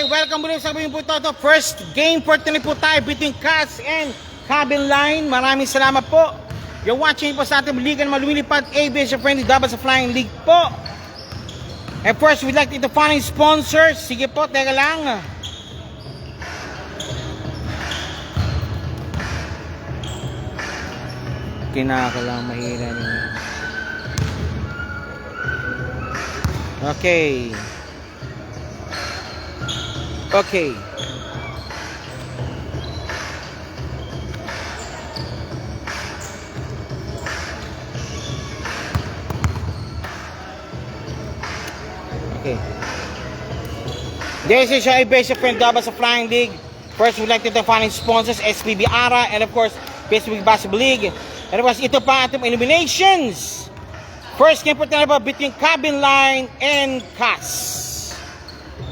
welcome muli sa amin po ito. First game for tonight po tayo between Cass and Cabin Line. Maraming salamat po. You're watching po sa ating liga na malumilipad ABS Friendly Double sa Flying League po. And first, we'd like to find sponsors. Sige po, teka lang. Kinakalang mahina niyo. Okay. Okay. Okay. This is your basic friend Double sa Flying League. First, we'd like to define sponsors, SPB Ara, and of course, Facebook Basketball League. And of course, ito pa ating eliminations. First game po tayo ba between Cabin Line and Cass.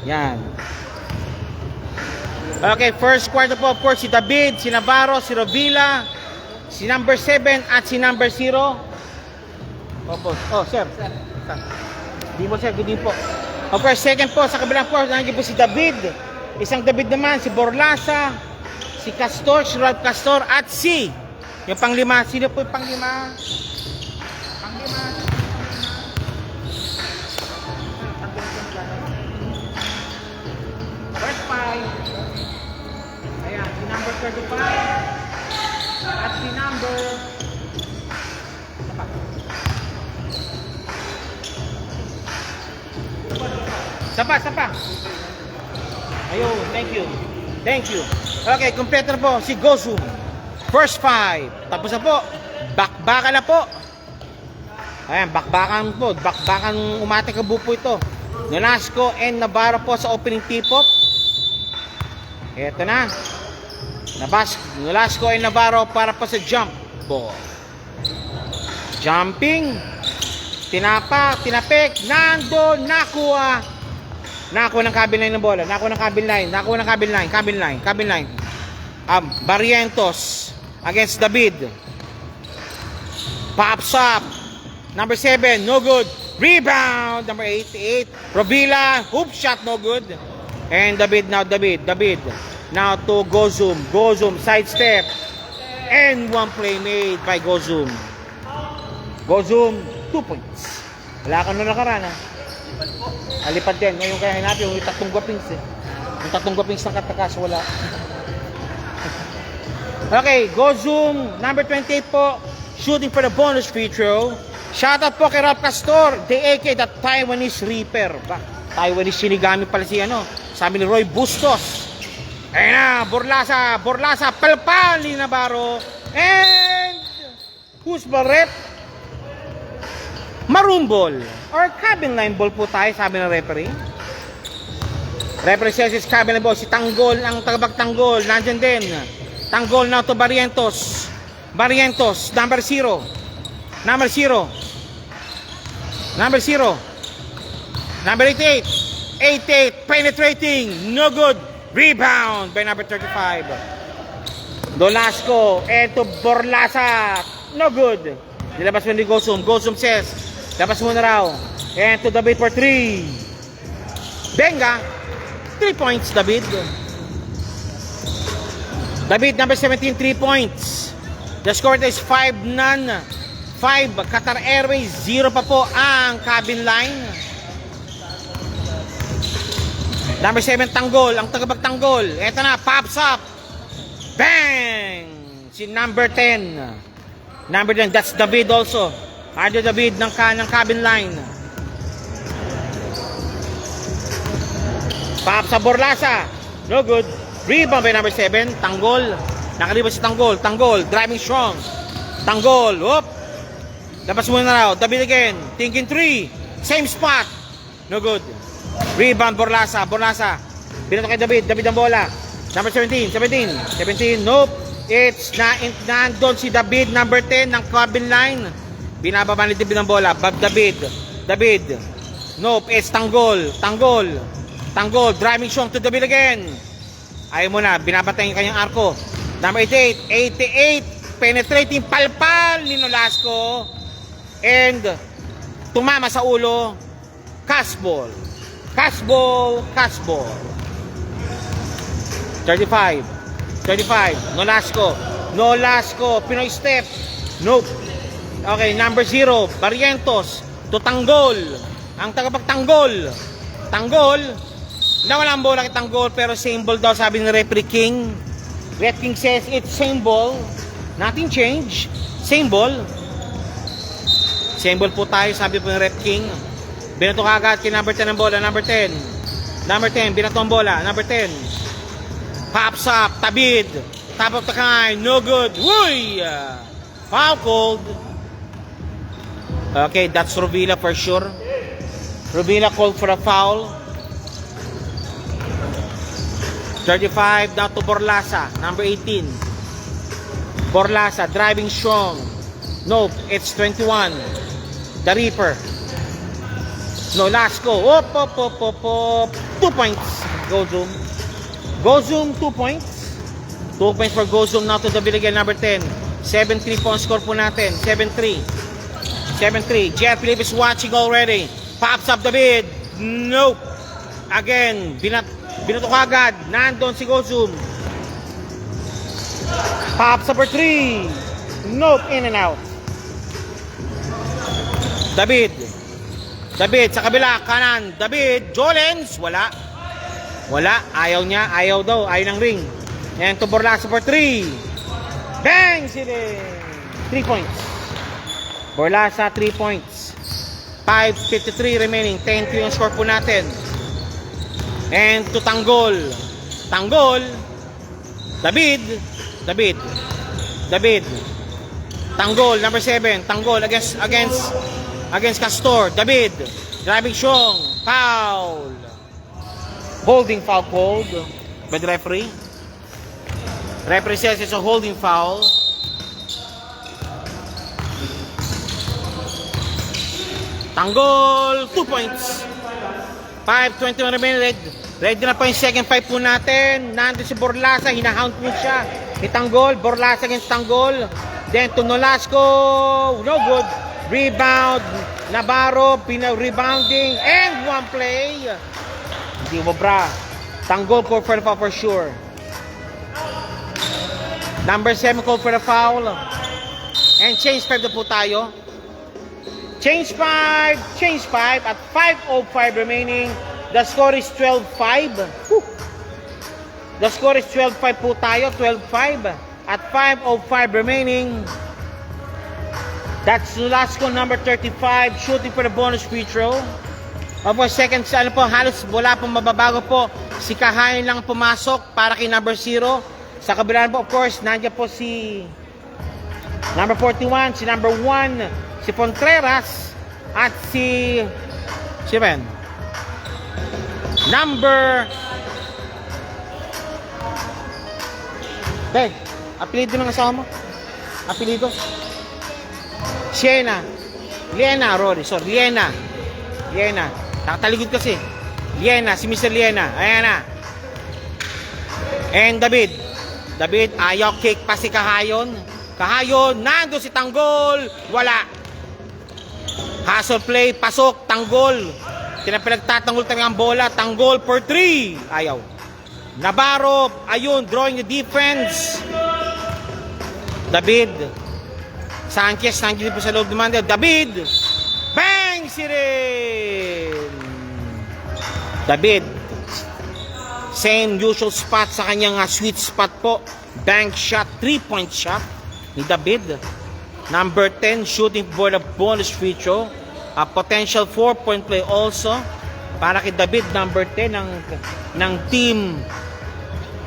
Yan. Okay, first quarter po, of course, si David, si Navarro, si Rovila, si number 7 at si number 0. Opo. Oh, sir. Di po, sir. Good po. Of course, second po, sa kabilang po, nandiyan po si David. Isang David naman, si Borlasa, si Castor, si Ralph Castor, at si, yung panglima. Sino po yung panglima? Panglima. First 5. Ayan, si number 35 at si number Sapa. Ayun, thank you. Okay, kompleto na po si Gozum. First 5. Tapos na po. Bakbakan na po. Ayan, bakbakan po. Bakbakan umatik ang bupo ito. Nolasco and Navarro po sa opening tip-off. Eto na. Nolasco and Navarro para po sa jump ball. Jumping. Tinapik. Nando. Nakuha ng Cabin Line ng bola. Nakuha ng Cabin Line. Barrientos against David. Pops up. Number 7. No good. Rebound. Number 88. Rovila. Hoop shot. No good. And David. Now to Gozum. Sidestep. And one play made by Gozum. 2 points. Wala ka na nakaraan, ha? Alipad din. Ngayon kaya hinapin yung tatlong guwapings, eh. Yung tatlong guwapings na katakas, wala. Okay, Gozum. Number 28 po. Shooting for the bonus free throw. Shoutout po kay Ralph Castor. DAK, the Taiwanese Reaper. Taiwanese Shinigami pala si sabi ni Roy Bustos. Ayun na, Borlasa, palpal ni Navarro. And who's the rep? Maroon ball or Cabin Line ball po tayo, sabi ng referee. Referee says it's Cabin Line ball. Si Tanggol, ang tagapagtanggol, nandyan din. Tanggol na to Barrientos, number 0. Number 88, penetrating, no good. Rebound by number 35. Nolasco, and to Borlasa, no good. Nilabas mo ni Gozum. Gozum says, labas mo na raw. And to David for 3. Benga, 3 points, David. Number 17, 3 points. The score is 5-0. 5, Qatar Airways, 0 pa po ang Cabin Line. Number 7, Tanggol, ang tagapagtanggol. Eto na, pops up. Bang! Si number 10. That's David also. Ardo David ng Cabin Line. Pop sa Borlasa. No good. Rebound by number 7. Tanggol. Nakaliba si Tanggol. Driving strong. Tanggol. Whoop. Labas muna na raw. David again. Thinking 3. Same spot. No good. Rebound Borlasa. Pinato kay David. David ang bola. Number 17. Nope. It's nandun si David, number 10 ng Cabin Line. Binababa ni David ang bola. David. Nope, it's Tanggol. Driving strong to David again. Ayaw mo na, binabatay yung kanyang arko. Number 88, penetrating palpal ni Nolasco. And tumama sa ulo. Casball. 35. 35. Nolasco. Pinoy step. Nope. Okay, number 0. Barrientos. To Tanggol. Ang tagapagtanggol. Tanggol. Nawala ang bola kay Tanggol pero same ball daw sabi ni Referee King. Red King says it's same ball. Nothing change. Same ball. Same ball po tayo sabi po ng Red King. Binato kagad kay number 10 ang bola. Number 10. Binato ang bola. Number 10. Pops up. Tabid. Top of the kind. No good. Uy! Foul called. Okay, that's Rovila for sure. Rovila called for a foul. 35 down to Borlasa. Number 18. Borlasa driving strong. Nope, it's 21. The Reaper. Nolasco. Op. 2 points. Gozum 2 points. 2 points for Gozum now to the Villarreal number 10. 7-3 po ang score po natin. 7-3. Jeff Philip is watching already. Pops up the bid. Nope. Again, binato agad. Nandun si Gozum. Pops up for 3. Nope. In and out. David sa kabila. Kanan. David. Jolens. Wala. Ayaw niya. Ayaw ng ring. And to Borlasa for 3. Bang! Sili! 3 points. Borlasa, 3 points. 5:53 remaining. 10-3 yung score po natin. And to Tanggol. David. Tanggol, number 7. Tanggol against Castor. David. Driving strong. Foul. Holding foul called by the referee. Referee says it's a holding foul. Tanggol, 2 points. 5:21 remaining. Ready na po yung second fight po natin. Nandun si Borlasa, hinahound po siya. Ni Tanggol, Borlasa against Tanggol. Then to Nolasco, no good. Rebound, Navarro, rebounding, and 1 play. Hindi mo bra. Tanggol called for the foul for sure. Number 7 called for the foul. And change 5 na po tayo. Change 5 at 5:05 remaining. The score is 12-5. The score is 12-5 po tayo. 12-5 at 5:05 remaining. That's Nolasco number 35 shooting for the bonus free throw. Of course, second, halos wala pong mababago po. Si Kahain lang pumasok para kay number 0. Sa kabilaan po, of course, nandiyan po si number 41, si number 1, si Contreras, at si Ben. Number apelido ng asawa mo? Apelido? Liena. Nakataligod kasi. Liena, si Mr. Liena. Ayan na. And David, ayaw kick pa si Kahayon, nando si Tanggol, wala. Hustle play, pasok, Tanggol. Pinagtatanggol talaga ang bola, Tanggol for 3. Ayaw. Navarro, ayun, drawing the defense. David. Sanchez, nandiyan po sa loob naman. David. Bang! Sirin! David. Same usual spot sa kanyang sweet spot po. Bank shot, 3-point shot ni David. Number 10, shooting for the bonus free throw. A potential 4-point play also para kay David, number 10 ng team.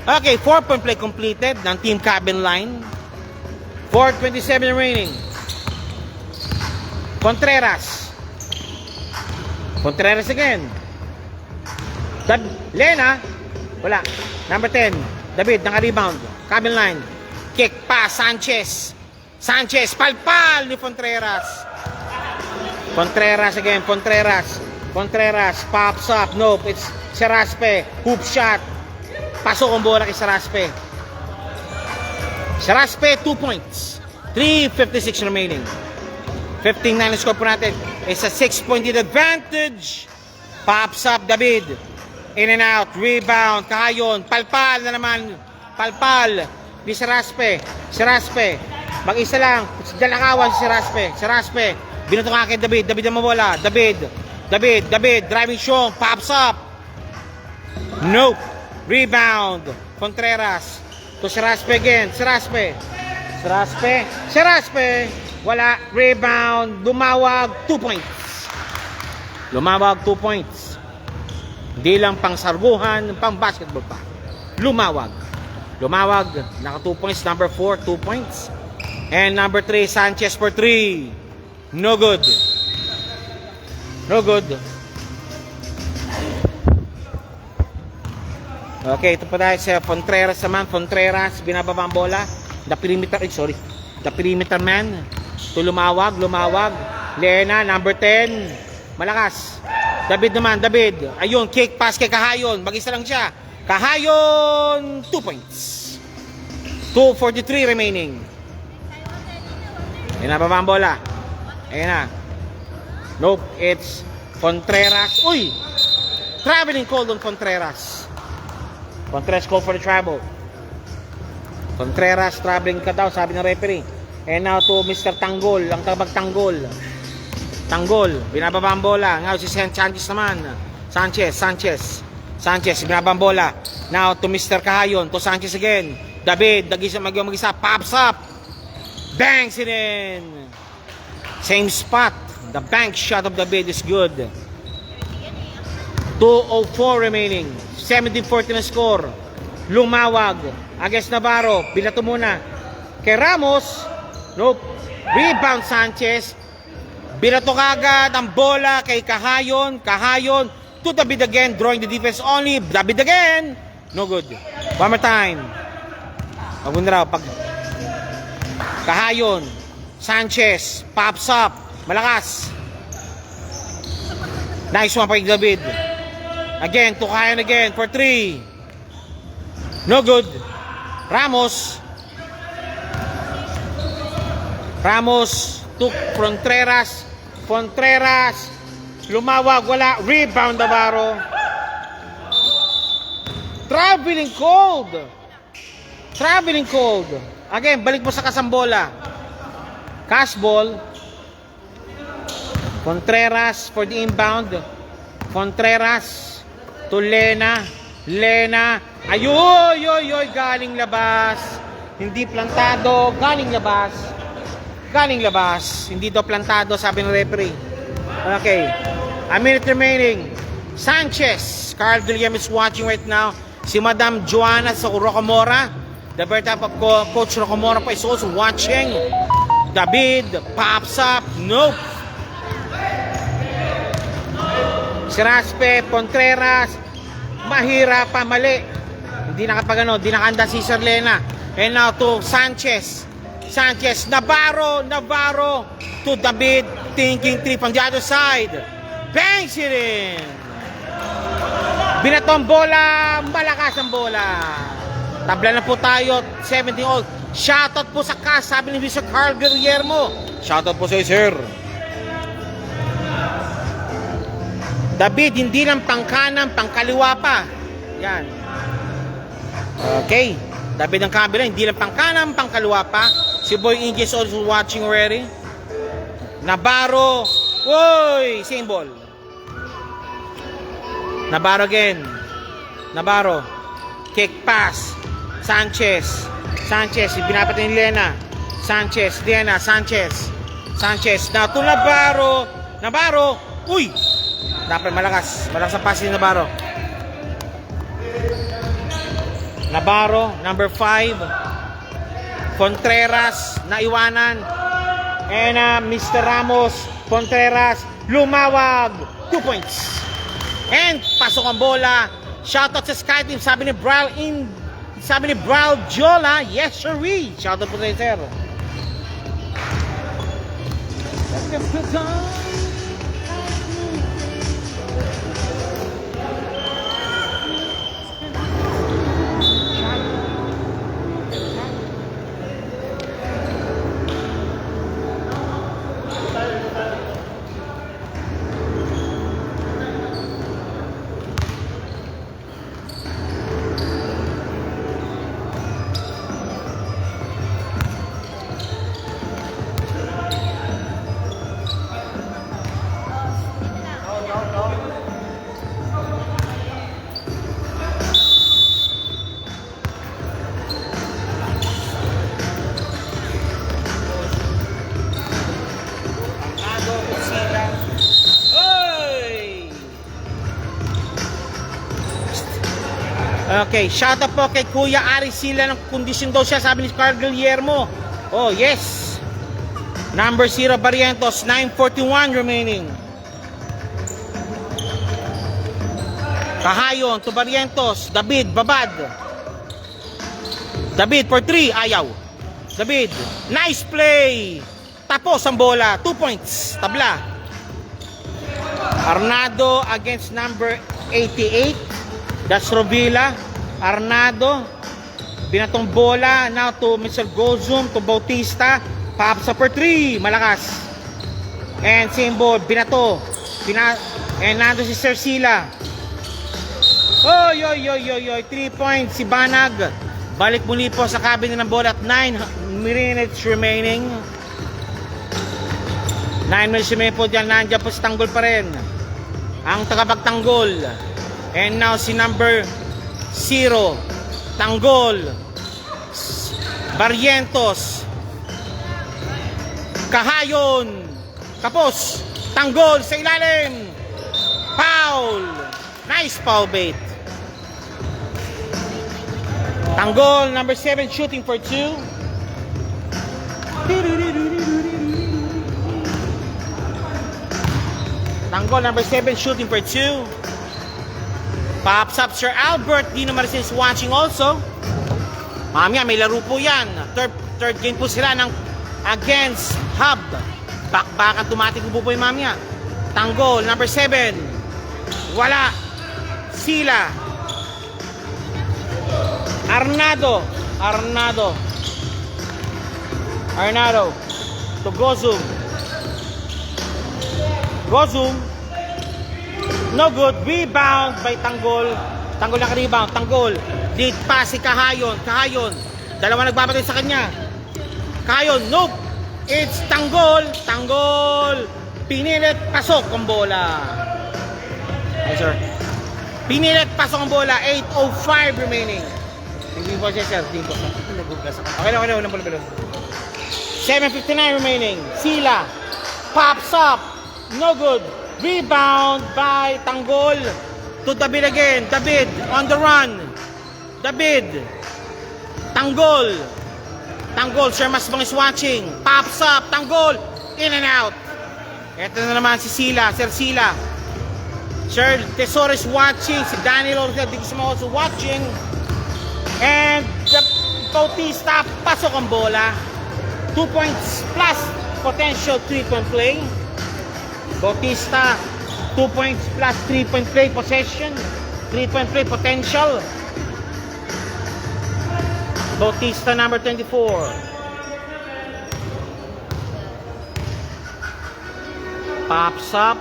Okay, 4-point play completed ng team cabin line. 4:27 remaining. Contreras again. Lena, wala. Number 10, David, naka-rebound. Cabin line. Kick pass, Sanchez, palpal ni Contreras. Contreras again, Contreras, pops up. Nope, it's Saraspe. Hoop shot. Pasok ang bola kay Saraspe. 2 points. 3:56 remaining. 15-9 score po natin. It's a 6-point advantage. Pops up David. In and out. Rebound. Kahayon. Palpal na naman. Palpal. Di Saraspe. Saraspe. Mag-isa lang. Dalakawan si Saraspe. Saraspe. Binuto nga kay David. David ang mawala. David. Driving Strong. Pops up. Nope. Rebound. Contreras. To Saraspe again. Saraspe. Wala. Rebound. Lumawag. 2 points. 2 points. Hindi lang pang sarguhan, pang basketball pa. Lumawag. Naka 2 points. Number 4, 2 points. And number 3, Sanchez for 3. No good. Okay, ito pa tayo sa Contreras naman. Contreras, binababa ang bola. The perimeter man. To lumawag. Lena, number 10. Malakas. David. Ayun, kick pass kay Kahayon. Mag-isa lang siya. Kahayon, 2 points. 2:43 remaining. Ayan na, baba ang bola. Ayan na. Nope, it's Contreras. Uy! Traveling call on Contreras. Contreras call for the travel. Contreras, traveling ka daw, sabi ng referee. And now to Mr. Tanggol, ang tabag-tanggol. Binababa ang bola. Ngayon si Sanchez naman. Sanchez, binababa ang bola. Now to Mr. Kahayon, to Sanchez again. David, mag-isa, pops up. Bangs it in. Same spot. The bank shot of David is good. 2:04 remaining. 17-14 na score. Lumawag. Against Navarro. Bilato muna. Kay Ramos. Nope. Rebound Sanchez. Binato kagad ang bola kay Kahayon. To David again. Drawing the defense only. David again. No good. One more time. Magunda raw. Kahayon. Sanchez. Pops up. Malakas. Nice one kay David. Again. To Kahayon again. For 3. No good. Ramos. To Contreras. Lumawag, wala. Rebound Navarro. Traveling cold. Again, balik mo sa kasambola. Cash ball. Contreras for the inbound. Contreras to Lena. Ayoy, galing labas. Hindi plantado, galing labas. Hindi daw plantado, sabi ng referee. Okay. A minute remaining. Sanchez. Carl William is watching right now. Si Madam Joanna sa Rocamora. The birth of Coach Rocamora pa is also watching. David pops up. Nope. Saraspe, Contreras. Mahirap pa, mali. Hindi nakapagano, hindi nakanda si Sir Lena. And now to Sanchez, Navarro to David, thinking 3 from the other side. Bangs it in. Binatong bola, malakas ang bola. Tabla na po tayo, 17 all. Shoutout po sa cast, sabi ni Mr. Carl Guillermo. Shoutout po sa sir. David, hindi lang pangkanan, pangkaliwa pa. Yan. Okay. David ang kabila, hindi lang pangkanan, pangkaliwa pa. Si Boy Inge is also watching already. Navarro. Uy! Same ball. Navarro again. Kick pass. Sanchez. Binapatay ni Lena. Sanchez. Now to Navarro. Uy! Dapat malakas. Malakas ang pass ni Navarro. Number 5. Contreras, naiwanan. And Mr. Ramos, Contreras, lumawag. 2 points. And pasok ang bola. Shoutout sa Sky Team. Sabi ni Bral Jola. Yes, sir. Shoutout po sa sir. Okay, shout out po kay Kuya Ari Sila ng kondisyon daw siya, sabi ni Carl Guillermo. Oh, yes. Number 0, Barrientos, 9:41 remaining. Kahayon to Barrientos, David, babad. David for 3, ayaw. David, nice play. Tapos ang bola, 2 points, tabla. Arnado against number 88. That's Rovila. Arnado. Binatong bola. Now to Mr. Gozum. To Bautista. Pops up for 3. Malakas. And same ball. Binato. And nando si Sir Sila. Oy. 3 points. Si Banag. Balik muli po sa cabinet ng bola at 9 minutes remaining. 9 minutes remaining po dyan. Nandiyan po si Tanggol pa rin. Ang tagapagtanggol. And now si number 0, Tanggol, Barrientos, Kahayon, Kapos, Tanggol sa ilalim, foul, nice foul bait. Tanggol, number 7, shooting for 2. Tanggol, number 7, shooting for 2. Pops up Sir Albert. Dino Maricel is watching also. Mamaya may laro po yan. Third game po sila ng against Hub. Bakbakan tumatik po yung mamaya. Tanggol, number 7. Wala. Sila. Arnado. To Gozum. No good. Rebound by Tanggol. Tanggol naka-rebound. Tanggol. Lead pass si Kahayon. Dalawa nagbabatay sa kanya. Kahayon. Nope. It's Tanggol. Pinilit. Pasok ang bola. Yes, sir. Pinilit. Pasok ang bola. 8:05 remaining. Hindi po siya, sir. Dito. Okay na. 7:59 remaining. Sila. Pops up. No good. Rebound by Tanggol to David again. David on the run. Tanggol, Sir Masbang is watching. Pops up. Tanggol. In and out. Ito na naman si Sila. Sir Sila. Sir Tesoro is watching. Si Daniel Ortiz also watching. And the Bautista. Pasok ang bola. 2 points plus potential 3-point play. Bautista, 2 points plus 3-point play possession, 3-point play potential. Bautista, number 24. Pops up.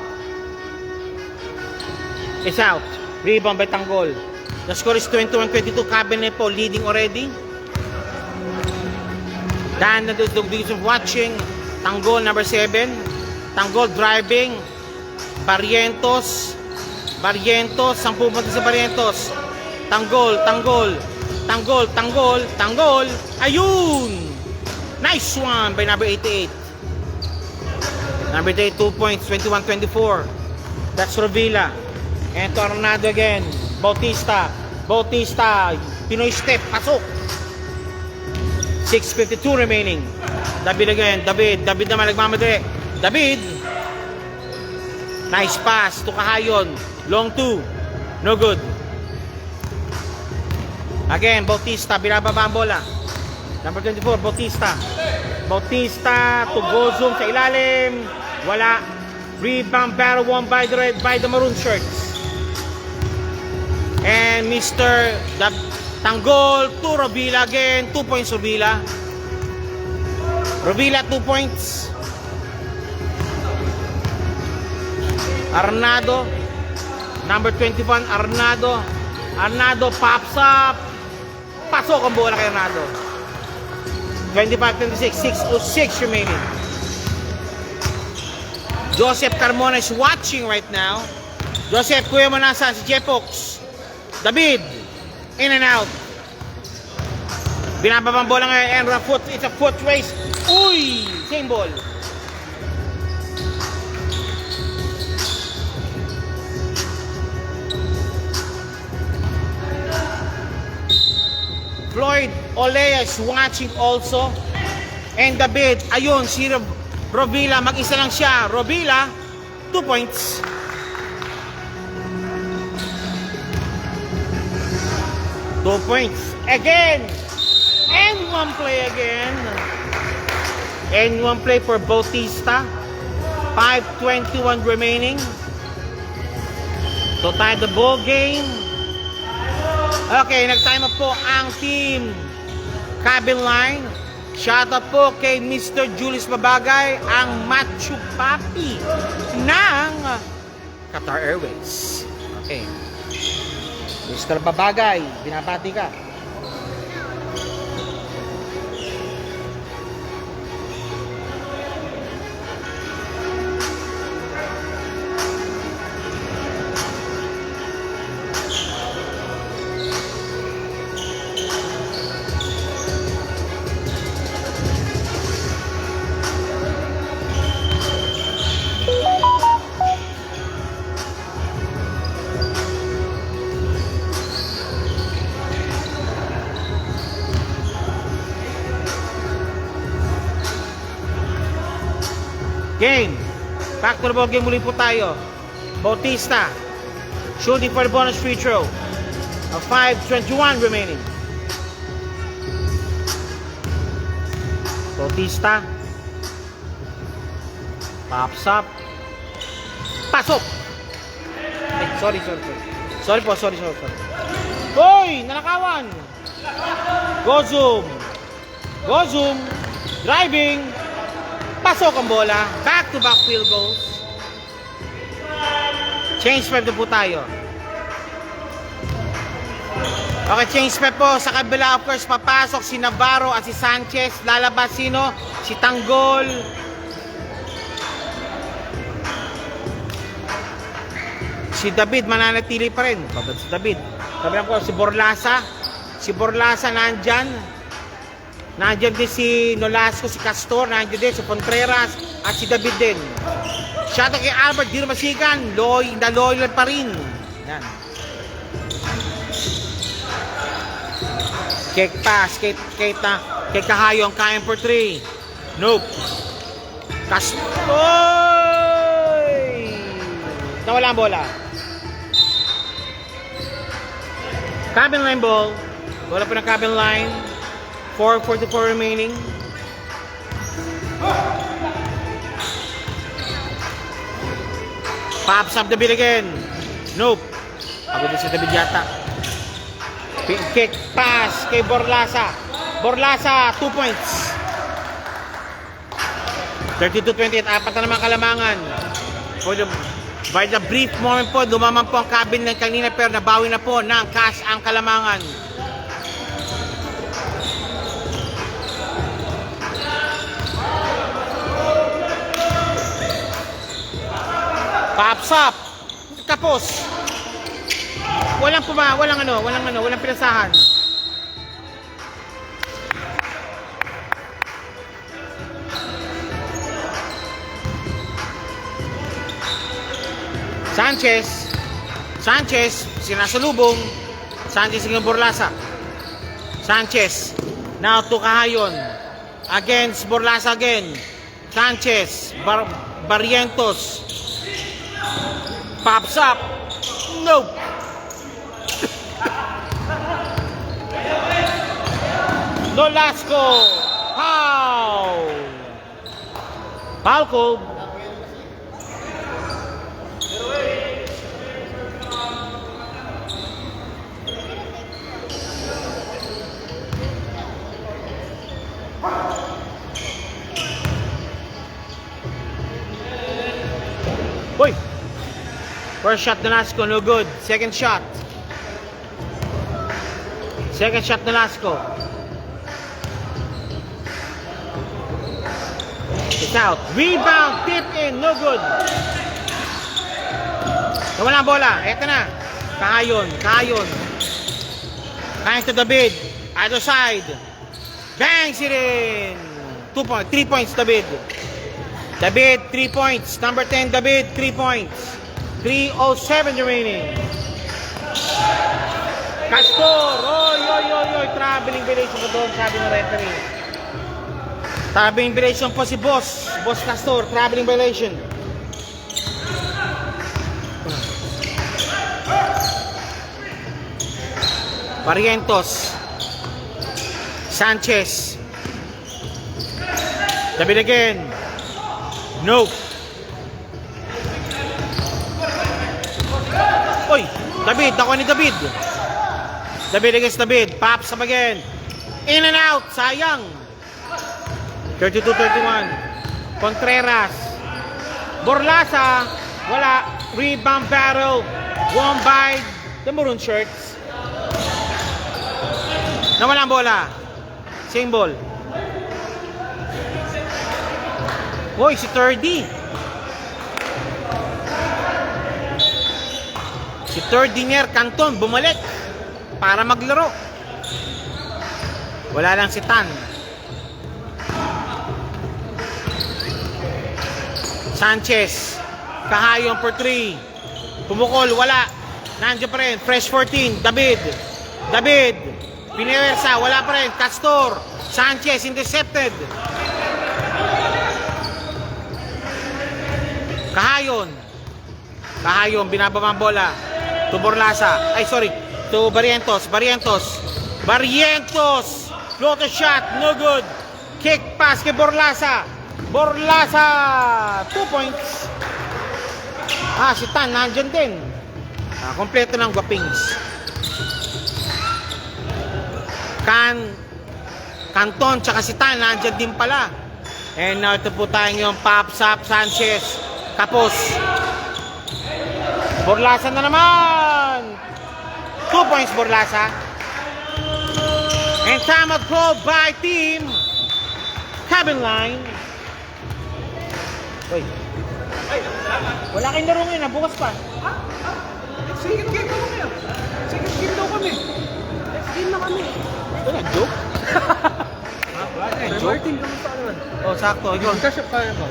Is out. Rebound by Tanggol. The score is 21-22. Cabinet po leading already. Dan na division watching. Tanggol, number 7. Tanggol driving. Barrientos. Ang pupunta sa Barrientos. Tanggol. Ayun! Nice one by number 88. Number 88, 2 points, 21-24. That's Rovila. And to Arnado again. Bautista. Pinoy step. Pasok. 6:52 remaining. David again. David naman nagmamadali. David. Nice pass to Kahayon. Long 2. No good. Again, Bautista. Binababa ang bola. Number 24, Bautista to Gozum sa ilalim. Wala. Rebound battle won by the maroon shirts. And Mr. Tanggol to Rovila again. 2 points Rovila. 2 points. Arnado, number 21, Arnado pops up. Pasok ang bola kay Arnado. 25-26, 6:06 remaining. Joseph Carmona is watching right now. Joseph, kuya mo nasaan? Si Jepox. David, in and out. Binababang bola ngayon, and it's a foot race. Uy! Same ball. Olea is watching also. And David, ayun, si Rovila, mag-isa lang siya. Rovila, 2 points. Two points. Again! And one play again. And one play for Bautista. 5:21 remaining to tie the ball game. Okay, nag-time up po ang team cabin line. Shout out po kay Mr. Julius Babagay, ang Machu Papi ng Qatar Airways. Okay. Mr. Babagay, binabati ka. Game. Back to the ball game muli po tayo. Bautista. Shooting for the bonus free throw. A 5:21 remaining. Bautista. Pops up. Pasok. Ay, sorry. Sorry. Hoy! Nanakawan! Go zoom. Driving. Pasok ang bola. Back-to-back field goals. Change prep na po tayo. Okay, change prep po. Sa kabila, of course, papasok si Navarro at si Sanchez. Lalabas sino? Si Tanggol. Si David mananatili pa rin. Babad si David. Sabi ko, si Borlasa. Si Borlasa nandyan. Nandiyan din si Nolasco, si Castor, nandiyan din si Contreras at si David din. Shoutout kay Albert, di na masigan. Loyal pa rin. Yan. Cake pass, kay Kahayong, kain for 3. Nope. Castor! Nawala ang bola. Cabin line ball. Bola pa ng cabin line. 4:44 remaining. Pops up the ball again. Nope. Ako din si David yata. Kick pass kay Borlasa. Borlasa, 2 points. 32-28. Apat na naman kalamangan. By the brief moment po, dumaman po ang cabin ng kanina pero nabawi na po ng cash ang kalamangan. Pops up. Tapos. Walang pinasahan. Sanchez, sinasalubong. Sanchez ng Borlasa. Sanchez. Now to Kahayon. Against Borlasa again. Sanchez. Barrientos. Pops up. Nope. Nolasco. Foul call. Hoy! First shot Nolasco, no good. Second shot Nolasco. It's out. Rebound, tip in, no good. Nawala ang bola. Eto na. Kahayon. Kahayon to David. Either side. Bangs it in. 3 points, David. David, 3 points. Number 10, David, 3 points. 3:07 remaining. Castor! Oy, oy, oy, oy! Traveling violation po doon, sabi ng referee. Traveling violation po si Boss. Boss Castor, traveling violation. Barrientos. Sanchez. David again. No. Oy, David, ako ni David. David against David. Pops up again. In and out, sayang. 32-31. Contreras. Borlasa. Wala. Rebound battle. Won by the maroon shirts. Nawala ang bola. Same ball. Hoy, si Thirdy. Si Thirdy Canton bumalik para maglaro. Wala lang si Tan. Sanchez. Kahayon for 3. Pumukol, wala. Nandiyan pa rin. Fresh 14. David. David. Piniwersa, wala pa rin. Castor. Sanchez intercepted. Kahayon. Kahayon, binababa ang bola. To Borlasa. Ay, sorry. To Barrientos. Barrientos. Barrientos. Floater shot. No good. Kick pass kay Borlasa. Borlasa. 2 points. Si Tan, nandyan din. Kompleto ng Guapings. Canton, tsaka si Tan, nandyan din pala. And now, ito po tayo yung Pops up, Sanchez. Tapos, Borlasa na naman. 2 points, Borlasa. And time out call by team Cabin Line. Uy. Wala kayong laro ngayon, bukas pa. Second game daw kami. Second game daw kami. Next game na kami. Wala, joke? Sir Martin, kamusta ka naman? Oh, sakto. Ikaw. Cash up kaya ba?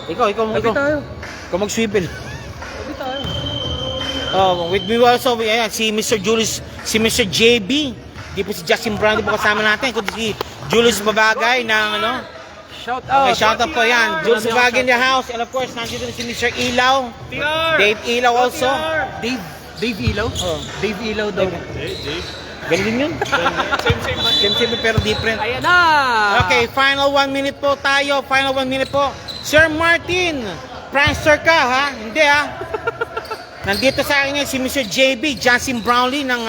Ikaw. Tabi tayo. Ikaw mag-swivel. Tabi tayo. Oh, with me also, ayan, si Mr. Julius, si Mr. JB. Di po si Justin Brown, di po kasama natin. Kundi si Julius Babagay ng ano. Shout out. Okay, shout out po yan. Julius Babagay in the house. And of course, nandito si Mr. Ilaw. Dave Ilaw also. Dave Ilaw? Oh. Dave Ilaw daw. Ganun din yun. Same pero different. Ayan na! Okay, final 1 minute po tayo. Final 1 minute po. Sir Martin, prankster ka ha? Hindi ha? Nandito sa akin ngayon si Mr. JB, Justin Brownlee ng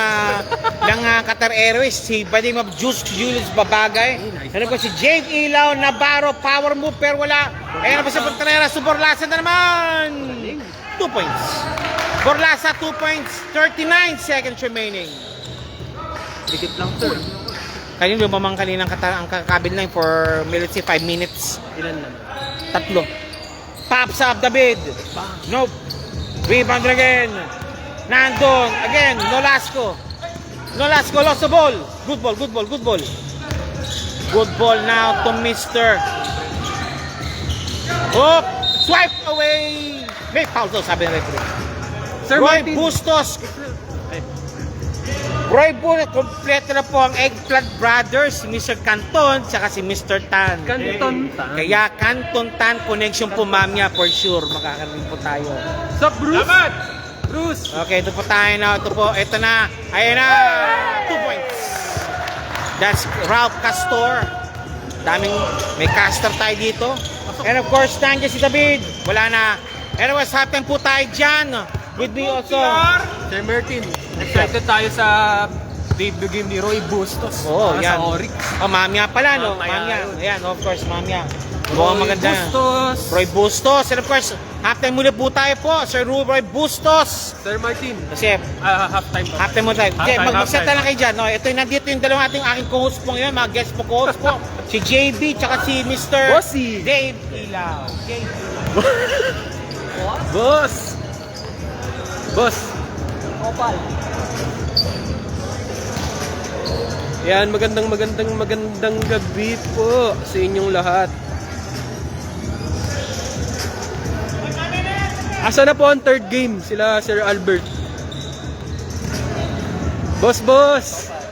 Qatar Airways. Si Buddy of Julius Babagay. Ano po si Jave Ilaw, Navarro, power move pero wala. Ayan na po si Contreras, Borlasa na naman. 2 points. Borlasa 2 points, 39 seconds remaining. Dikit lang sir. Kanina lumamang kaninang ang Cabin Line for let's say 5 minutes. Ilan lang? 3. Pops up David. Nope. Rebound again. Nandun. Again. Nolasco. Nolasco lost the ball. Good ball. Good ball now to Mr. Oh! Swipe away. May foul daw sabi ng referee. Sir Roy Martin. Bustos. Roy Bustos. Kompleto na po ang Eggplant Brothers. Si Mr. Canton. Saka si Mr. Tan. Canton Tan. Kaya Canton Tan connection po mamaya for sure. Makakarinig po tayo. Sup, Bruce? Dapat! Bruce! Okay, ito po tayo na. Ito na. Ayan na. 2 points. That's Ralph Castor. May caster tayo dito. And of course, nandiyan si David. Wala na. Anyways, halftime po tayo dyan. With me also. Sir Martin, excited tayo sa debut game ni Roy Bustos. Oo, yan. Sa Oryx. Oh, mamaya pala, no? Mamaya. Mamaya. Ayan, of course, mamaya. Mukhang maganda. Bustos. Roy Bustos. And of course, halftime muna po tayo po. Sir Roy Bustos. Sir Martin. Kasi, Halftime. halftime muna tayo. Okay, Halftime, mag-set halftime. na lang kayo dyan. No? Ito yung nandito yung dalawang aking co-host po ngayon. Mga guest po co-host po. Si JB, tsaka si Mr. Bossy. Dave Ilaw. Boss! Opal. Yan, magandang gabi po sa inyong lahat. Asa na po ang third game? Sila Sir Albert. Boss!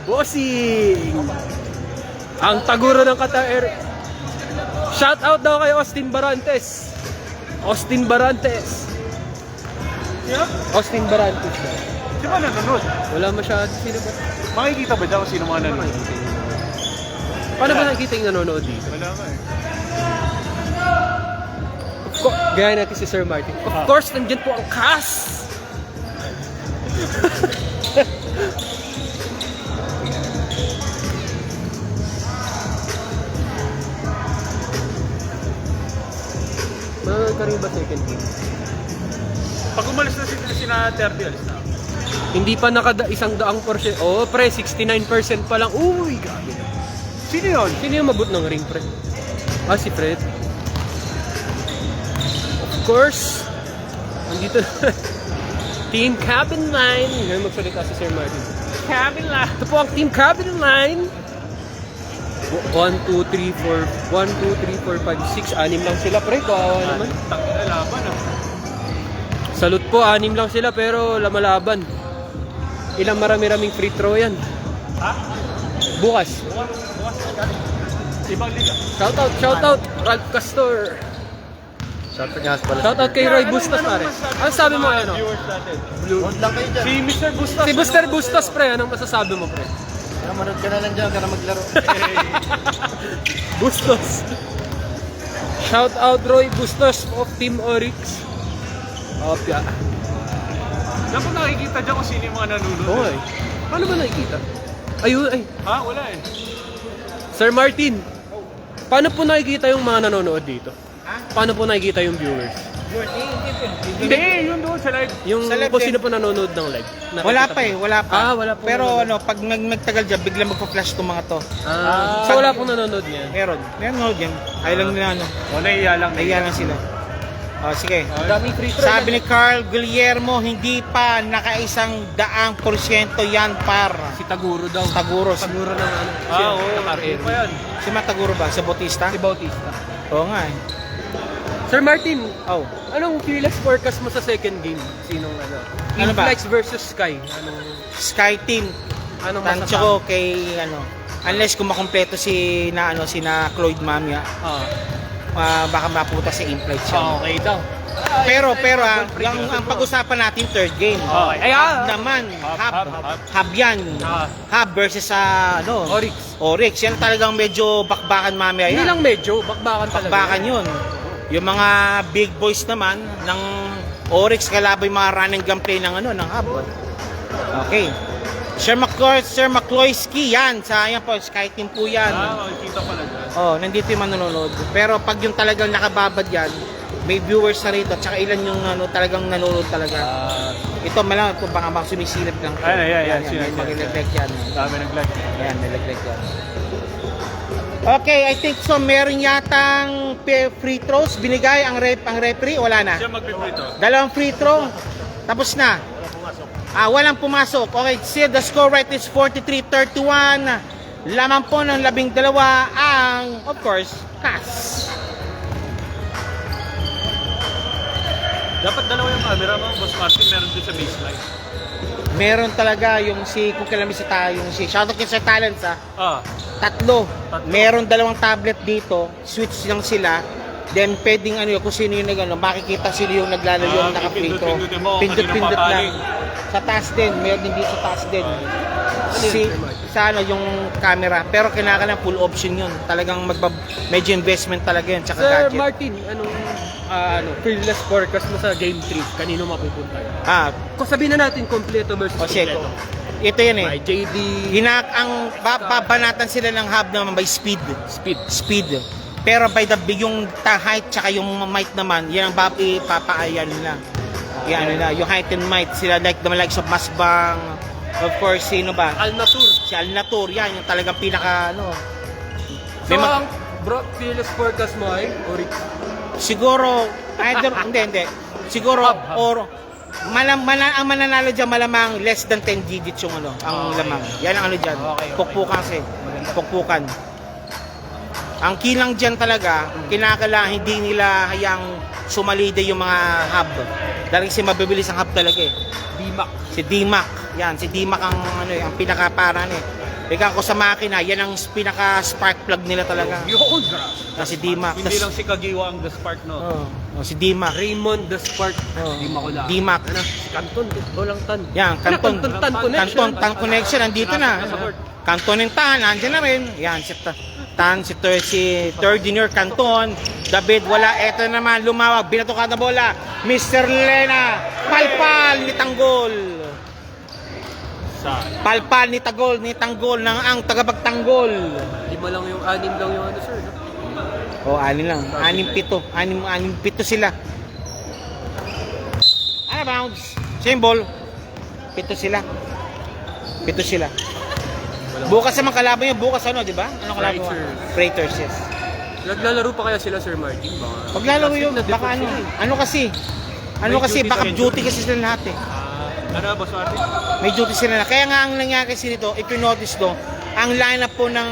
Bossing! Ang taguro ng Qatar Air. Shout out daw kay Austin Barantes. Austin Barantes. Yeah? Austin Barantes. Di ba nanonood? Wala masyado. Sino ba? Makikita ba dyan kung sino mga nanonood? Paano ba nakikita yung nanonood dito? Wala nga eh. Gaya natin si Sir Martin. Of course, nandyan po ang cast! Manonood ka rin ba second game? Pag umalis na sina 30, alis na. Hindi pa isang daang porsyento. Oh, pre, 69% pa lang. Uy, grabe na. Sino yun? Sino yung mabut ng ring, pre? Ah, si Fred. Of course, andito na. Team Cabin Line. Ngayon magsalita si Sir Martin. Cabin lang. Ito po ang Team Cabin Line. 1, 2, 3, 4, 1, 2, 3, 4, 5, 6. Anim lang sila, pre. Kawawa naman. Takot na laban ah. Salute po, anim lang sila pero lamalaban. Ilang marami-raming free throw yan. Ha? Bukas. Ibang liga. Shout out, Ralph Castor. Shout out kay Roy Bustos, pare. Ano sabi mo, ano? Viewers natin. Huwag lang kayo dyan. Si Mr. Bustos. Si Buster Bustos, pre. Anong masasabi mo, pre? Manood ka na lang dyan, ka na maglaro. Bustos. Shout out Roy Bustos of Team Oryx. Opya. Dapat nakikita dyan kung sino yung mga nanonood. Okay. Paano ba nakikita? Ayun, ay. Ha? Wala eh. Sir Martin, paano po nakikita yung mga nanonood dito? Paano po nakikita yung viewers? Hindi, yun doon sa live. Yung Sa live kung din. sino po nanonood ng live? Wala Nakikita pa eh, wala pa. Ah, wala po Pero nanonood. pag magtagal dyan, biglang magpa-flash itong mga to. So wala pong nanonood niyan. Meron nanonood yan. Ayaw lang nila ano. O, nahiya lang. Nahiya lang sila. Sige. Daming free throw. Sabi ni Carl Guillermo, hindi pa nakaisang daang porsyento yan par. Si Taguro daw. Taguro. Taguro ng ano. Ah, oo. Qatar Air. Ano pa yan? Si Mataguro ba? Sa Bautista? Si Bautista. Oo nga eh. Sir Martin, Oh. anong fearless forecast mo sa second game? Sinong ano? Ano ba? Inflex versus Sky. Anong Sky Team. anong Tansyo ko kay ano. Unless kung makumpleto si na Cloyd Mamia, baka maputa si Implied siya. Okay daw. Pero ang pag-usapan natin third game. Okay. Hub naman, hub yan. Hub versus sa Oryx. Yan talagang medyo bakbakan mamaya Hindi yan. lang medyo, bakbakan talaga. Bakbakan yun. Yung mga big boys naman ng Oryx kalaban yung mga running gameplay ng ng hub. Okay. Sir McCloyski yan. Sayang po, Sky Team po yan. Makikita pala dyan. Nandito yung manonood. Pero pag yung talagang nakababad yan, may viewers na rito, tsaka ilan yung talagang nanonood talaga. Ito malang, ito baka sumisilip lang. Ayan. May mag-elect yan. Dami nag-live. Ayan, may elect yan. Okay, I think so. Meron yatang free throws. Binigay ang referee, wala na. Siya magpiprito. Dalawang free throw. Tapos na. Walang pumasok. Okay, see the score right is 43-31. Lamang po ng 12 ang, of course, Cavs. Dapat dalawa yung camera mo, Boss Martin, meron doon sa baseline. Meron talaga yung kung kailan si yung shoutout kay Sir Talents tatlo. Meron dalawang tablet dito, switch lang sila. Then pwedeng kung sino yung makikita sino yung naglalaro yung naka-frito. pindot-pindutin mo, Pindot-pindot kanino lang. papaling. Sa taas din, meron din dito sa taas din. Sa yung camera, pero kailangan full option yun. Talagang medyo investment talaga yun, tsaka Sir gadget. Martin, anong fearless forecast mo sa game 3? Kanino mapupunta? Kung sabihin na natin kompleto versus Sige, kompleto. ito yan eh. May JD, Babanatan sila ng hub naman by speed. Speed. Pero by the big yung height tsaka yung might naman, yan ang papaayan nila. Yan nila, yung height and might sila like the likes of Masbang, of course sino ba? Al-Natur. Si Al-Natur, yan yung talagang pinaka So ang fearless forecast mo ay Oryx. siguro either hindi. Siguro Hub. or ang mananalo diyan malamang less than 10 digits yung ang lamang. Yan ang diyan. Okay. Pukpukan kasi. Pukpukan. Ang kilang dyan talaga, kinakailangan hindi nila hayang sumalida yung mga hub. Dahil kasi mabibilis ang hub talaga eh. D-Mac. Si D-Mac. Yan, si Dimac ang ano ang pinaka-paran eh. Ika ko sa makina, yan ang pinaka-spark plug nila talaga. Yun! Si Dimac. Hindi lang si Kagiwa ang the spark, no? Si Dimac. Raymond the Spark. Di makula. Dimac. Ano? Si Canton. Walang tan. Yan, Canton. Tan connection. Tan connection, nandito na. Canton and Tan, nandiyan na rin. Yan, si Tan, si third junior Canton. David, wala. Eto naman, lumawag. Binato ka na bola. Mr. Lena. Palpal ni Tanggol. Palpal ni Tanggol ng ang tagapagtanggol. 5 lang yung 6 lang yung ano sir. No? Anin lang. 6-7 sila. Bounce. Same ball. 7 sila. Bukas naman kalaban yun. Bukas ano, di ba? Ano kalaban mo? Freighters, yes. Naglalaro pa kaya sila Sir Martin? Baka Paglalaro yun, baka ano. Ano kasi, baka duty kasi sila lahat eh. Ano, Boss Martin? May duty sila na. Kaya nga ang nangyari kasi nito, if you notice do, ang lineup po ng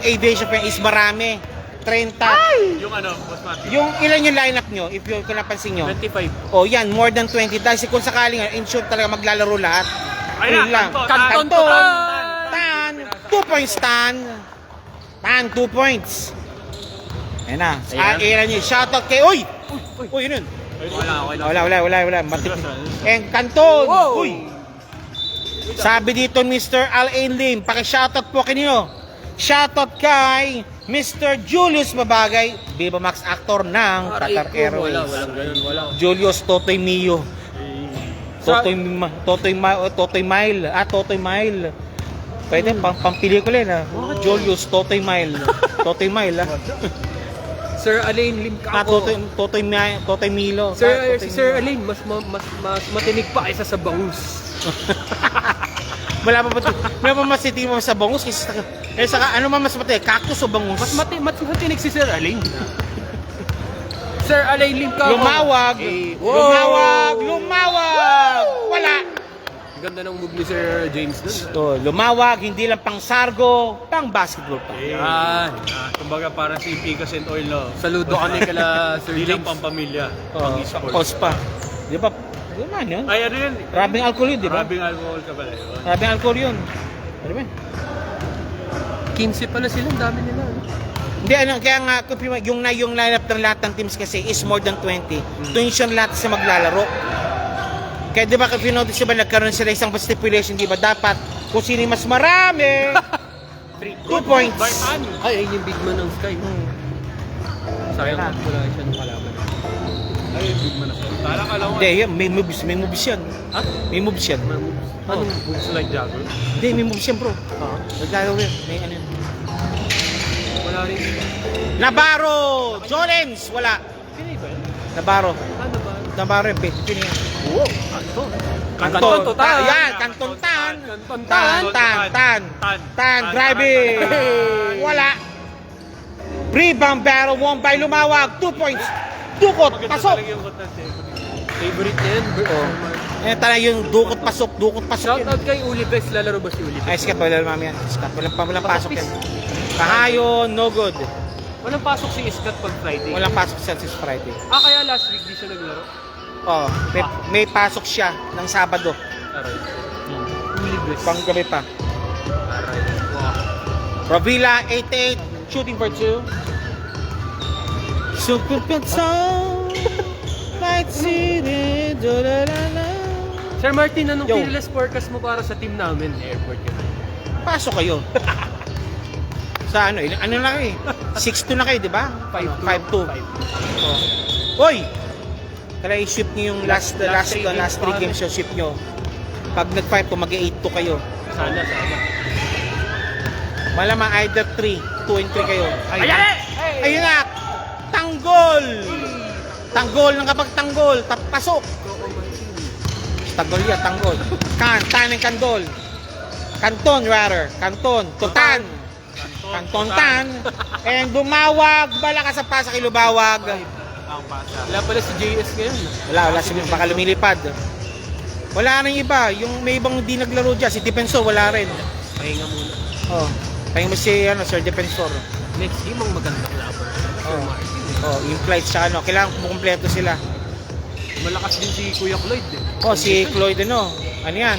aviation fan is marami. 30. Yung ano, Boss Martin? Yung ilan yung lineup nyo, if you kung napansin nyo? 25. Oh, yan, more than 20. Dahil kung sakaling, ensure talaga maglalaro lahat. Ayun Yun lang. Canton, Tan, 2 points, Tan, 2 points. Ayan na. Ayan nyo, shoutout kay, uy, yun yun. Wala. And Canton, uy. Sabi dito, Mr. Alain Lim, paki-shoutout po kanino. Shoutout kay Mr. Julius Mabagay, Viva Max actor ng Qatar Airways. Wala. Julius Totoy Mio. Totoy Mile. Pwede pampelikula na. Julius Totoy Mile. Sir Alain Lim Kako. Totoy Milo. Si Sir Alain mas matinig pa kaysa sa bangus. Wala pa masiting mo sa bangus kasi saka ano man mas matay, cactus o bangus? Mas matinig si Sir Alain. Sir Alain Lim Kako. Lumawag. Wala. Ganda ng move ni Sir James dun. Lumawag, hindi lang pang sargo, pang basketball pa. Yan. Kumbaga parang si Picas and Oil, no? Saludo kami kala Sir Hindi lang James. pampamilya, pang-esports. Pause pa. Di ba? Guman yun. Ay, ano yun? Rabing alcohol yun, di ba? Rabing alcohol ka pala yun. Rabing alcohol yun. Ano ba? 15 pala sila, ang dami nila. Hindi, kaya nga, yung lineup ng lahat ng teams kasi is more than 20. Doon siya lahat sa maglalaro. Kaya di ba, kung pinotice ba, nagkaroon sila isang stipulation, di ba? Dapat, kung sino mas marami, 2 points. Ay, yung big man ng Sky. Sayang na. wala siya nung kalaban. Ay, big man na siya. Parang alam Hindi, yan, may moves yan. Ha? May moves yan. Anong moves like Jagger? Hindi, may moves yan, bro. Naglalaro yan. May ano yan. Wala rin. Navarro! Jolens! Wala. Pinay ba yun? Navarro. Ano ba? Navarro yung pet. Pinay yan. Oo, Anton. Canton. Yan, Canton Tan. Tan. Driving. Wala. Rebound battle won by Lumawag. 2 points. Dukot. Pasok. Favorite niya yan. Eh, talaga yung dukot pasok. Shout out kay Ulibes. Lalaro ba si Ulibes? Ay, skat. Wala naman yan. Skat. Walang pasok yan. Kahayon. No good. Walang pasok si Iskat pag Friday. Walang pasok siya this Friday. Kaya last week di siya naglaro? Oh, may pasok siya ng Sabado. Aray. Ulibes. Panggabi pa. Aray. Wow. Rovila, 88, shooting for 2. Super Pizza, Night City, da-da-da-da. Sir Martin, anong Yo. fearless forecast mo para sa team namin? Airport ka na. Pasok kayo. Sa ano na kayo eh. 6-2 na kayo, di ba? 5-2. Hoy! Kaya i-ship nyo yung last 3 games yung ship nyo. Pag nag-5 po, mag-8-2 kayo. Sana. Malamang either 3, 2 and 3 kayo. Ayan! Ayun na! Tanggol! Tanggol ng kapag tanggol. Pasok! Tanggol yan, tanggol. Tan and Kandol. Canton rather. Canton. Tutan. Canton Tan. And Lumawag. Bala ka sa pasa kay Lumawag. Wala pala si JS ngayon. Wala baka lumilipad. Wala nang iba. Yung may ibang di naglaro dyan. Si Defensor wala rin. Pahinga muna. Oh. Pahinga mo si Sir Defensor. Next game ang magandang laban. Sir Martin. Yung flights sa kailangan kumumpleto sila. Malakas din si Kuya Cloyd. Si Cloyd Ano yan?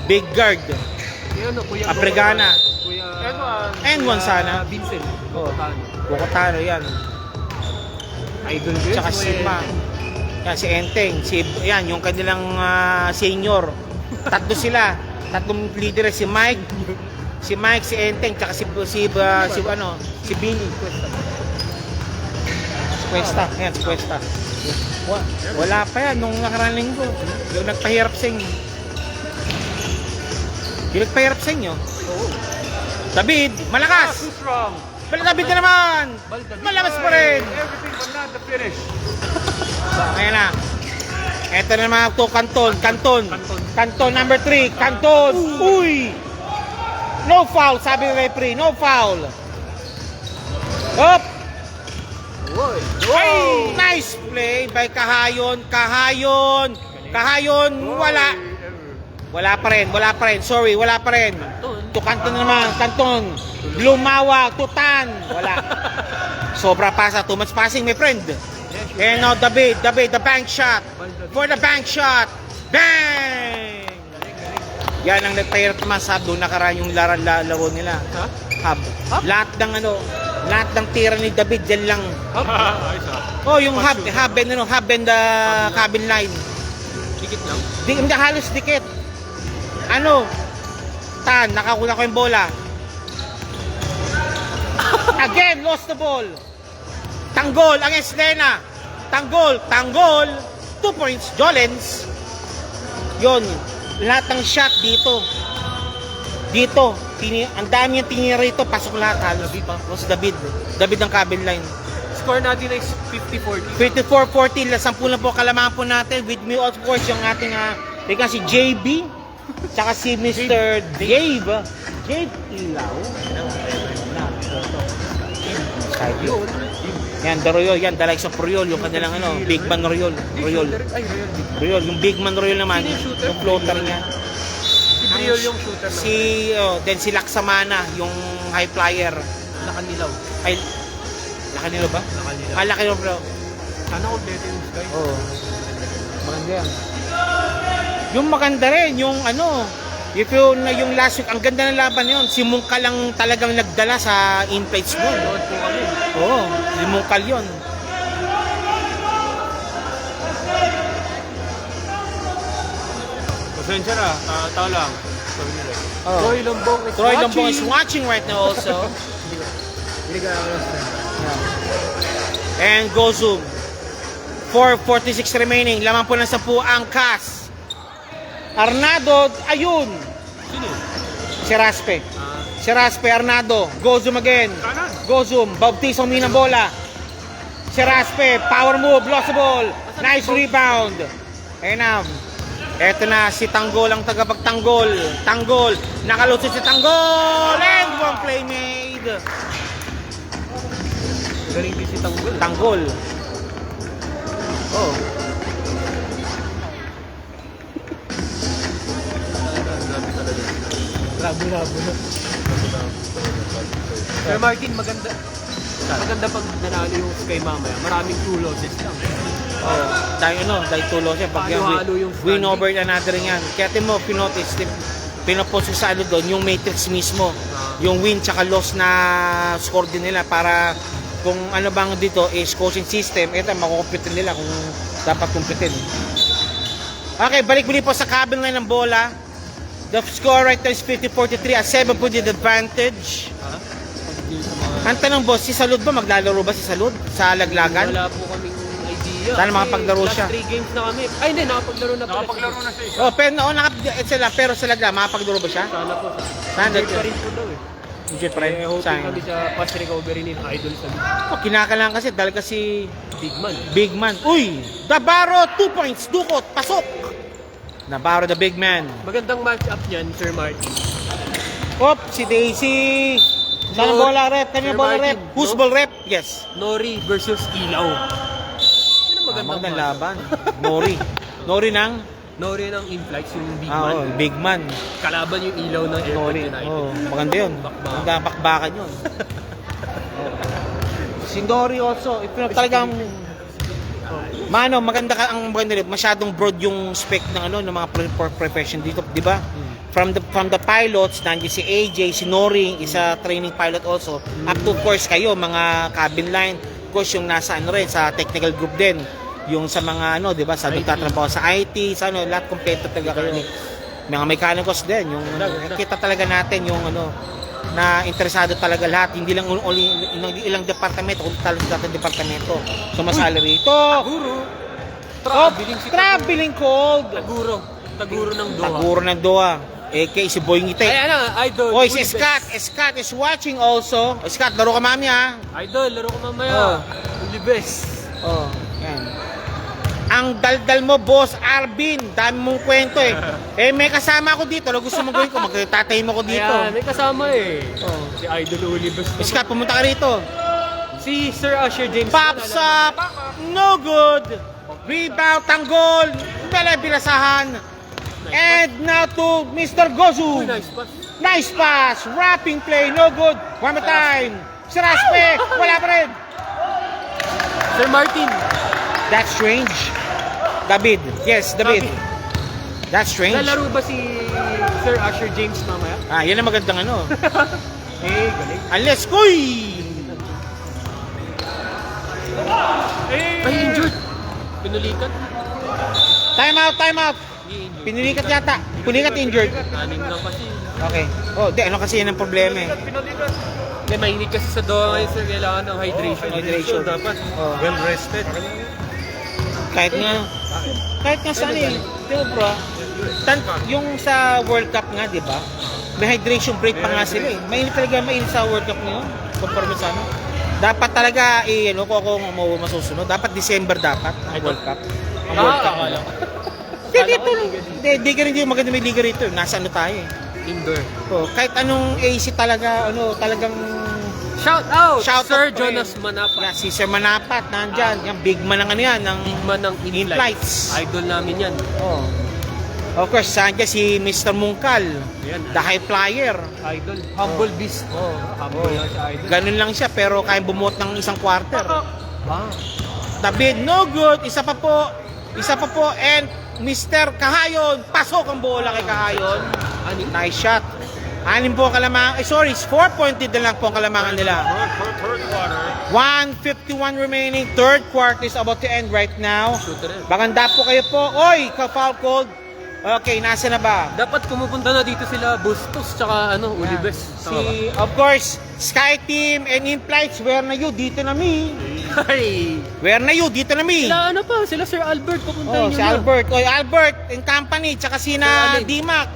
Big guard. Yan, Kuya Abregana. Kuya... N1 sana. Vincent. Oh. Bocotano. Bocotano yan. Idol ko yun. Tsaka si Ma. Yan, si Enteng. Yan, yung kanilang senior. Tatlo sila. Tatlong leader. Si Mike, si Enteng, tsaka si Billy. Si Cuesta. Yan, si Cuesta. Wala pa yan nung nakaraan linggo. Yung nagpahirap sa inyo. Yung nagpahirap sa inyo. David, malakas! Too strong. David na naman! Malakas pa rin! Everything but not the finish. Ayan na. Ito na naman ito, Canton number 3, Canton. Uy! No foul, sabi ng referee, no foul. Up! Ay, nice play by Kahayon. Kahayon, wala. Wala pa rin. Sorry, wala pa rin. To Canton naman, Canton. Lumawag, Tutan. Wala. Sobra pasa, too much passing, my friend. And now David, the bank shot. For the bank shot. Bang! Yan ang nagpahirap naman sa doon nakaraan yung laro nila. Hub. Lahat ng tira ni David dyan lang. Oh, yung hub and the cabin line. Dikit lang. Hindi halos dikit. Nakakuha ko yung bola. Again, lost the ball. Tanggol ang Eslena. Tanggol. 2 points, Jolens. Yon, lahat ng shot dito. Ang dami yung tinira rito, pasok lahat halos. Si David ang cabin line. Score natin is 50-40. 54-40, 10 lang po kalamangan po natin. With me, of course, yung ating si JB, tsaka si Mr. Dave Ilaw. Yan, Royol, yan, the likes of Royol, yung kanilang Big Man Royol. Royol, yung Big Man Royol naman, yung floater niya. Si Briol yung shooter na. Then si Laksamana, yung high flyer. Nakanilaw. Ay, Lakanilaw ba? Nakanilaw. Lakanilaw bro. Sana kompleto yung Sky. Oo. Maganda yan. Yung maganda rin, yung yung last week, ang ganda ng laban yun. Si Mungkal lang talagang nagdala sa in-plates doon. Nood po kami. Oo, si Mungkal yun. Pasensya na, tao lang. Oh. Troy Lombong is watching right now also. And go zoom. 4:46 remaining. Laman po ng 10 ang Cas. Arnado, ayun. Sino? Si Raspe, Arnado. Go zoom again. Go zoom. Bautista uminang bola. Si Raspe, power move, lost the ball. Nice rebound. Ayun na. Eto na, si Tanggol ang tagapagtanggol. Tanggol, nakalusot si Tanggol. And one play made. Galing din si Tanggol. Tanggol. Oh. Labo-labo na. Sir Martin, maganda pag nanalo yung Sky mamaya. Maraming 2 losses lang. Oh, dahil tulo siya pag Halo-halo yung win standing. over another yan. Kaya mo pinotice, pinopost ko sa doon, yung matrix mismo. Yung win tsaka loss na score din nila para kung ano bang dito is coaching system, ito makukumpute nila kung dapat kumpitin. Okay, balik muli po sa cabin line ng bola. The score right now is 50-43, a 7-point advantage. Ang tanong boss, si Salud ba maglalaro ba si Salud sa Laglagan? Wala po kaming idea. Sana makapaglaro siya. Last 3 games na kami. Ay, hindi, nakapaglaro na pala. Nakapaglaro na siya. Oh, pero sa Laglagan makapaglaro ba siya? Sana po. Sana Injured pa rin po daw eh. Legit pa rin. Hoping kami sa fast recovery ni Idol sa Oh, kinakalangan kasi dahil kasi Big Man. Uy! Navarro, 2 points. Dukot, pasok! Navarro the big man. Magandang match-up niyan, Sir Martin. Op, si Daisy. Saan ang bola rep? Kanina Sir bola Martin, rep? Who's no? ball rep? Yes. Nori versus Ilaw. Yun ang magandang Magandang match. laban. Nori ng? Nori ng inflights, yung Big Man. Oh, big man. Kalaban yung Ilaw ng Airport Nori. United. Oh, maganda yun. Maganda bakbakan yun. Si Nori also, if talagang Mano, maganda ka ang maganda rin. Masyadong broad yung spec ng ano ng mga profession dito, di ba? From the pilots, nandiyan si AJ, si Noring, isa training pilot also. Up to of course kayo, mga cabin line, of course yung nasa ano rin, sa technical group din. Yung sa mga ano, di ba, sa nagtatrabaho sa IT, sa ano, lahat kompleto talaga kayo. Mga mechanicals din, yung kita talaga natin yung ano, na interesado talaga lahat, hindi lang ilang departamento, kundi talaga dating departamento. Sumasali rito. Taguro. Traveling cold. Taguro ng Doha. Taguro ng Doha. AK si Boy Ngite. Ay, ano, idol. Oy, si Ulibes. Scott. Scott is watching also. Scott, laro ka mami ha. Idol, laro ko mamaya. Ulibes. Oh, yan. Ang daldal mo, boss Arvin. Dami mong kwento eh. May kasama ako dito. Ano gusto mong gawin ko? Magtatay mo ko dito. Ayan, may kasama eh. Oh. Si Idol Ulibes. Scott, pumunta ka rito. Si Sir Usher James. Pops up. No good. Rebound, tanggol. Bala binasahan. And now to Mr. Gozu. Uy, nice pass. Nice pass. Wrapping play. No good. One more time. Si Raspe. Wala pa rin. Sir Martin. That's strange. David. Yes, David. That's strange. Lalaro ba si Sir Usher James mamaya? Yan ang magandang ano. Galing. Unless, kuy! Ay, injured. Pinulikat. Time out, time out. Hindi injured. Pinulikat yata. Pinulikat injured. Anim lang kasi. Okay. Oh, di, ano kasi yan ang problema eh. Hindi, mainit kasi sa Doha ngayon sir. Kailangan ng hydration. Hydration. Dapat Oh. well rested. Kahit nga saan eh. Di ba bro? Yung sa World Cup nga, di ba? May hydration break pa nga sila eh. Mainit sa World Cup ngayon. Conforme sa ano. Dapat talaga, ano ko kung masusunod. Dapat December dapat ang World Cup. Ang World Cup. akala ko. Hindi ka rin yung maganda may liga rito. Nasa ano tayo eh. Indoor. Oh, kahit anong AC talaga, talagang Shout out! Shout Sir out, Jonas pre. Manapat. yan, si Sir Manapat, nandyan. Yung big man ng ano yan, ng Man ng In-Flights. Idol namin yan. Oh. Of course, sandyan si Mr. Mungkal, Ayan. the high flyer. Idol. Humble beast. Humble lang si Idol. Ganun lang siya, pero kaya bumuot ng isang quarter. Ah. David, no good. Isa pa po, and Mr. Kahayon, pasok ang bola kay Kahayon. Anim? Nice shot. 6 po ang kalamangan. 4 pointed na lang po ang kalamangan nila. 1:51 remaining. Third quarter is about to end right now. Shooter yan. Baganda po kayo po. Oy, ka-foul called. Okay, nasa na ba? Dapat pumupunta na dito sila Bustos tsaka Ulibes. Si, of course, Sky Team and Implights, where na you? Dito na mi. Hey! Where na you? Dito na mi. Sila sila Sir Albert Oh, pupuntahin si nyo na. Albert. Oy, Albert and company, tsaka si Sir na Alin. Dimac.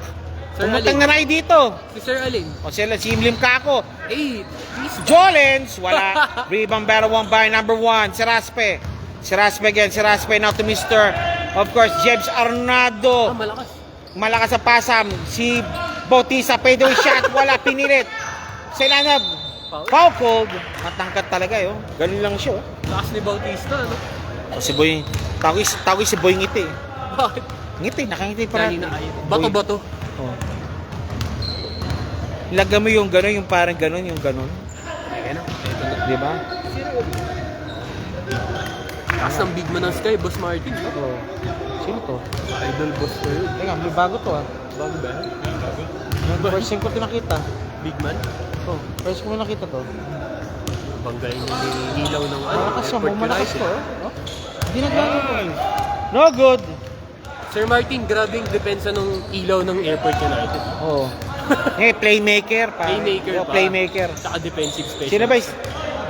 Sir Pumuntang Alin. na rin dito. Si Sir Alin. O sila, si Imlim Kako. Hey! Please. Jolens, wala. Rebound battle one by number 1, si Raspe. Si Raspe again, si Raspe now to Mr. Of course, Jebs Arnado. Malakas. Malakas sa pasam. Si Bautista, pwede yung shot, wala, pinilit. Sa ilanab, foul called. Matangkat talaga yun. Ganun lang siya. Lakas ni Bautista, ano? O si Boy, tawag si Boy Ngiti. Bakit? Ngiti, nakangiti pa rin. Bato-bato. Oh. Lagyan mo yung gano'n, yung parang gano'n, yung gano'n. Ano? Di ba? Lakas ng big man ng Sky, Boss Martin. Oh. Sino to? Idol boss ko yun. Teka, may bago to ah. Bago ba? First time ko ito nakita. Big man? Oh, first ko nakita to. Bangga yung ilaw ng Malakas siya, Airport malakas United. to. Oh. Hindi naglago to. No good. Sir Martin, grabe yung depensa ng ilaw ng Airport United. Oh. Playmaker pa. Playmaker Oh, pa. playmaker. Saka defensive special. Sino ba?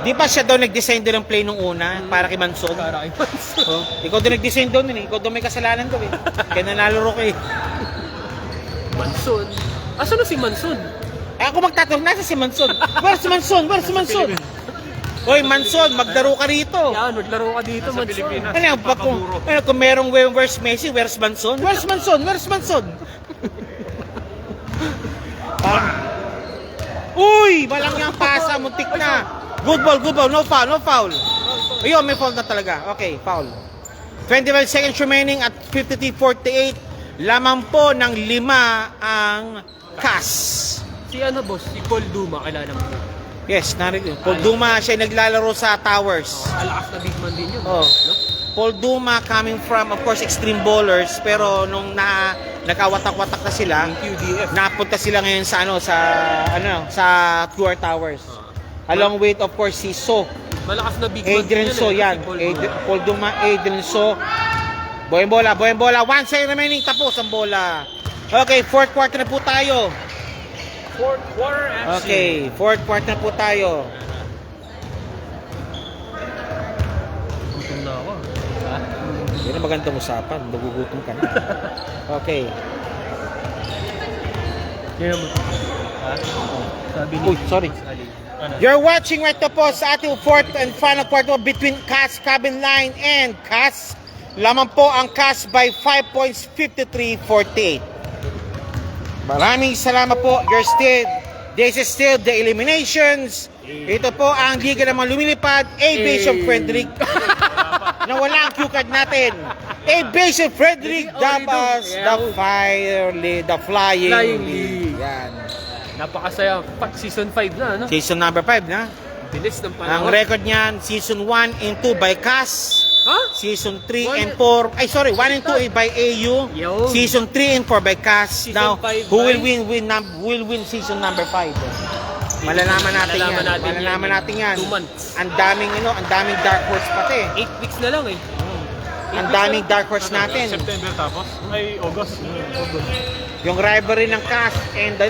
Di ba siya daw nag-design doon ng play nung una para kay Manson? Para kay Manson. Oh, ikaw daw nag-design doon eh. Ikaw daw may kasalanan daw eh. Kaya nanalaro ko eh. Manson. Asan na si Manson? Ako magtatanong, nasa si Manson? Where's Manson? Where's Manson? Hoy Manson, maglaro ka rito. Yan, maglaro ka dito, Manson. Kung merong where's Messi, where's Manson? Where's Manson? Where's Manson? Uy! Walang yung pasa, muntik na. Good ball, no foul, no foul. Ayun, may foul na talaga. Okay, foul. 25 seconds remaining at 53-48. Lamang po ng 5 ang CAS. Si boss? Si Paul Duma, kilala mo. Yes, narinig. Paul Duma, siya naglalaro sa Towers. Alakas na big man din yun. Oh. No? Paul Duma coming from, of course, Extreme Bowlers. Pero nung nagkawatak-watak na sila, QDF. napunta sila ngayon sa sa QR Towers. Along with, of course, si So. Malakas na big man Adrian din So, eh, yan. si Paul Duma. Paul Duma, Adrian So. Boyeng bola. 1 second remaining. Tapos ang bola. Okay, fourth quarter na po tayo. Fourth quarter action. Okay, fourth quarter na po tayo. Gutom na ako. Yan ang magandang usapan. Nagugutom ka na. Okay. Kaya mo. Sabi ni Uy, sorry. You're watching right na po sa ating fourth and final quarter between Cass Cabin Line and Cass. Lamang po ang Cass by 5 points, 53-48. Maraming salamat po. This is still the eliminations. Ito po ang liga ng mga lumilipad. A-Base of Frederick. Nawala ang cue card natin. A-Base of Frederick. Dabas, the Flying League. Yan. Napakasaya. Season 5 na, ano? Season number 5 na. Bilis ng Ang panahon. record niyan, season 1 and 2 by Cass. Ha? Season 3 and 4, 1 and 2 by AU. Yo. Season 3 and 4 by Cass. Season Now, 5 who by- will win season number 5? Malalaman natin yan. Malalaman natin yan. 2 months. Ang daming dark horse pati. 8 weeks na lang eh. Ang daming dark horse natin. September tapos? Ay, August. Yung rivalry ng Cass and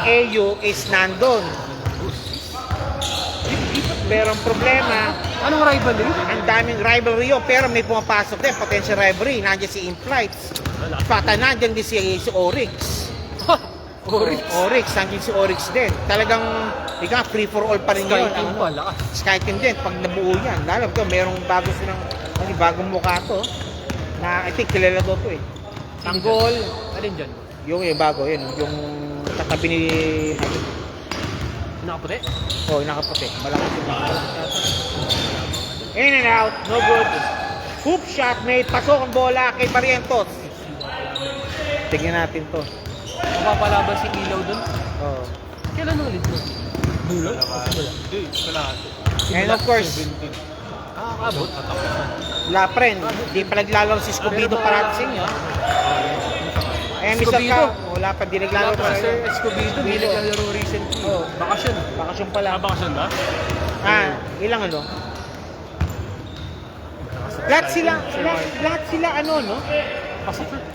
AU is nandun. Pero ang problema, Anong rivalry? ang daming rivalry yun, pero may pumapasok din, potential rivalry. Nandiyan si Inflights. Pata nandiyan din si Oryx. Oryx, nandiyan si Oryx din. Talagang, free for all pa rin yun. Sky Team pa, lakas. Sky Team din, pag nabuo yan. Lalo ito, merong bagong mukha to. Na, I think, kilala to eh. Tanggol. Alin dyan? Yung bago, yun. Yung katabi ni... Nakaputi? Oh, nakaputi. Malakas yung In and out, no good. Hoop shot made, pasok ang bola kay Barrientos. Tingnan natin to. Mapapalaban si Ilaw dun? Oh. Kailan ulit mo? Dulo? Hindi, kalahati. And of course, Abot. wala pa rin. Di pa naglalaro si Scooby-Doo parati sa inyo. Eh, Mr. Scooby-Doo. Ka, wala pa, di Wala naglalaro pa pa si Sir rin. Escobedo, hindi naglalaro recently. Oh. Bakasyon. Bakasyon pa lang. Bakasyon ba? Ilang ano? Lahat sila no?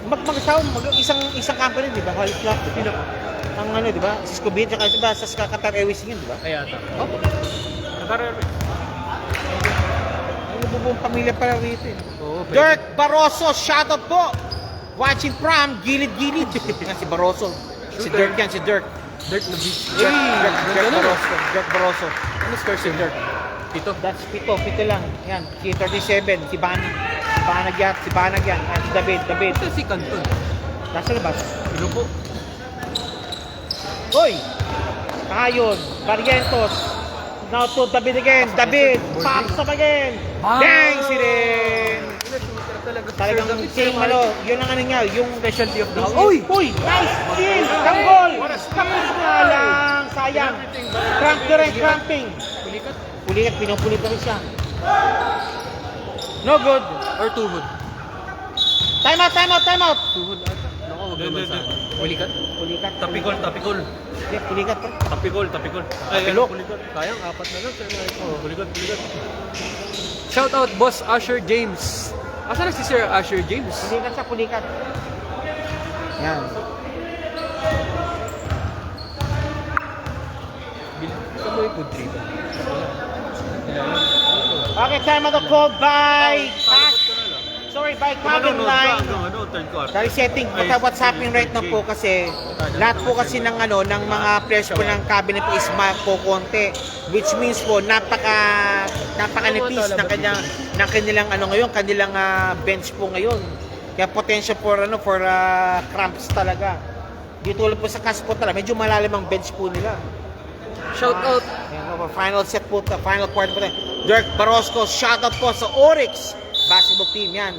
Mag-asawa, isang company, di ba? Holy Club. Ang ano, di ba? Si Scooby-Doo, tsaka diba, sa Qatar Airways yun, di ba? Kaya ta. Ang nabubuong pamilya pala rito eh. Oo, Dirk Barroso, shoutout po! Watching from gilid-gilid. Yan si Barroso. Si Dirk yan, si Dirk. Dirk na beach. Dirk Barroso. Ano score si Dirk? Pito. That's pito lang. Yan, si 37, si Bani. Si Banag yan. Yan, si David. Ito si Canton. Nasa labas. Ano po? Hoy! Ayun, Barrientos. Now to David again. David, pops up again. Bang! Si Ren. Talagang same malo. Yun ang ano niya, yung Specialty of the house. Uy! Nice! Steal! Tanggol! Tapos nga lang! Sayang! Cramp na rin, cramping! Pulikat? Pulikat, pinupulit na rin siya. No good! Or tuhod? Time out! Tuhod ata. Nako, wag naman sa akin. Pulikat? Pulikat. Tapikol. Hindi, pulikat pa. Tapikol. Tapilok. Pulikat. Sayang, 4 na lang. Pulikat. Shout out Boss Usher James. Asa na si Sir Usher James? Pulikat siya, pulikat. Yan. Ito mo yung food trip. Okay, time out called by by Cabin Line. Third quarter. Dahil setting, what's happening right now po kasi lahat po kasi ng mga players po ng cabinet po is makukonti, which means po napakanipis ng kanilang kanilang bench po ngayon. Kaya potential for cramps talaga. Dito ulit po sa Cass po talaga, medyo malalim ang bench po nila. Shout out. Final set po, final quarter po. Dirk Barroso, shout out po sa Oryx basketball team yan.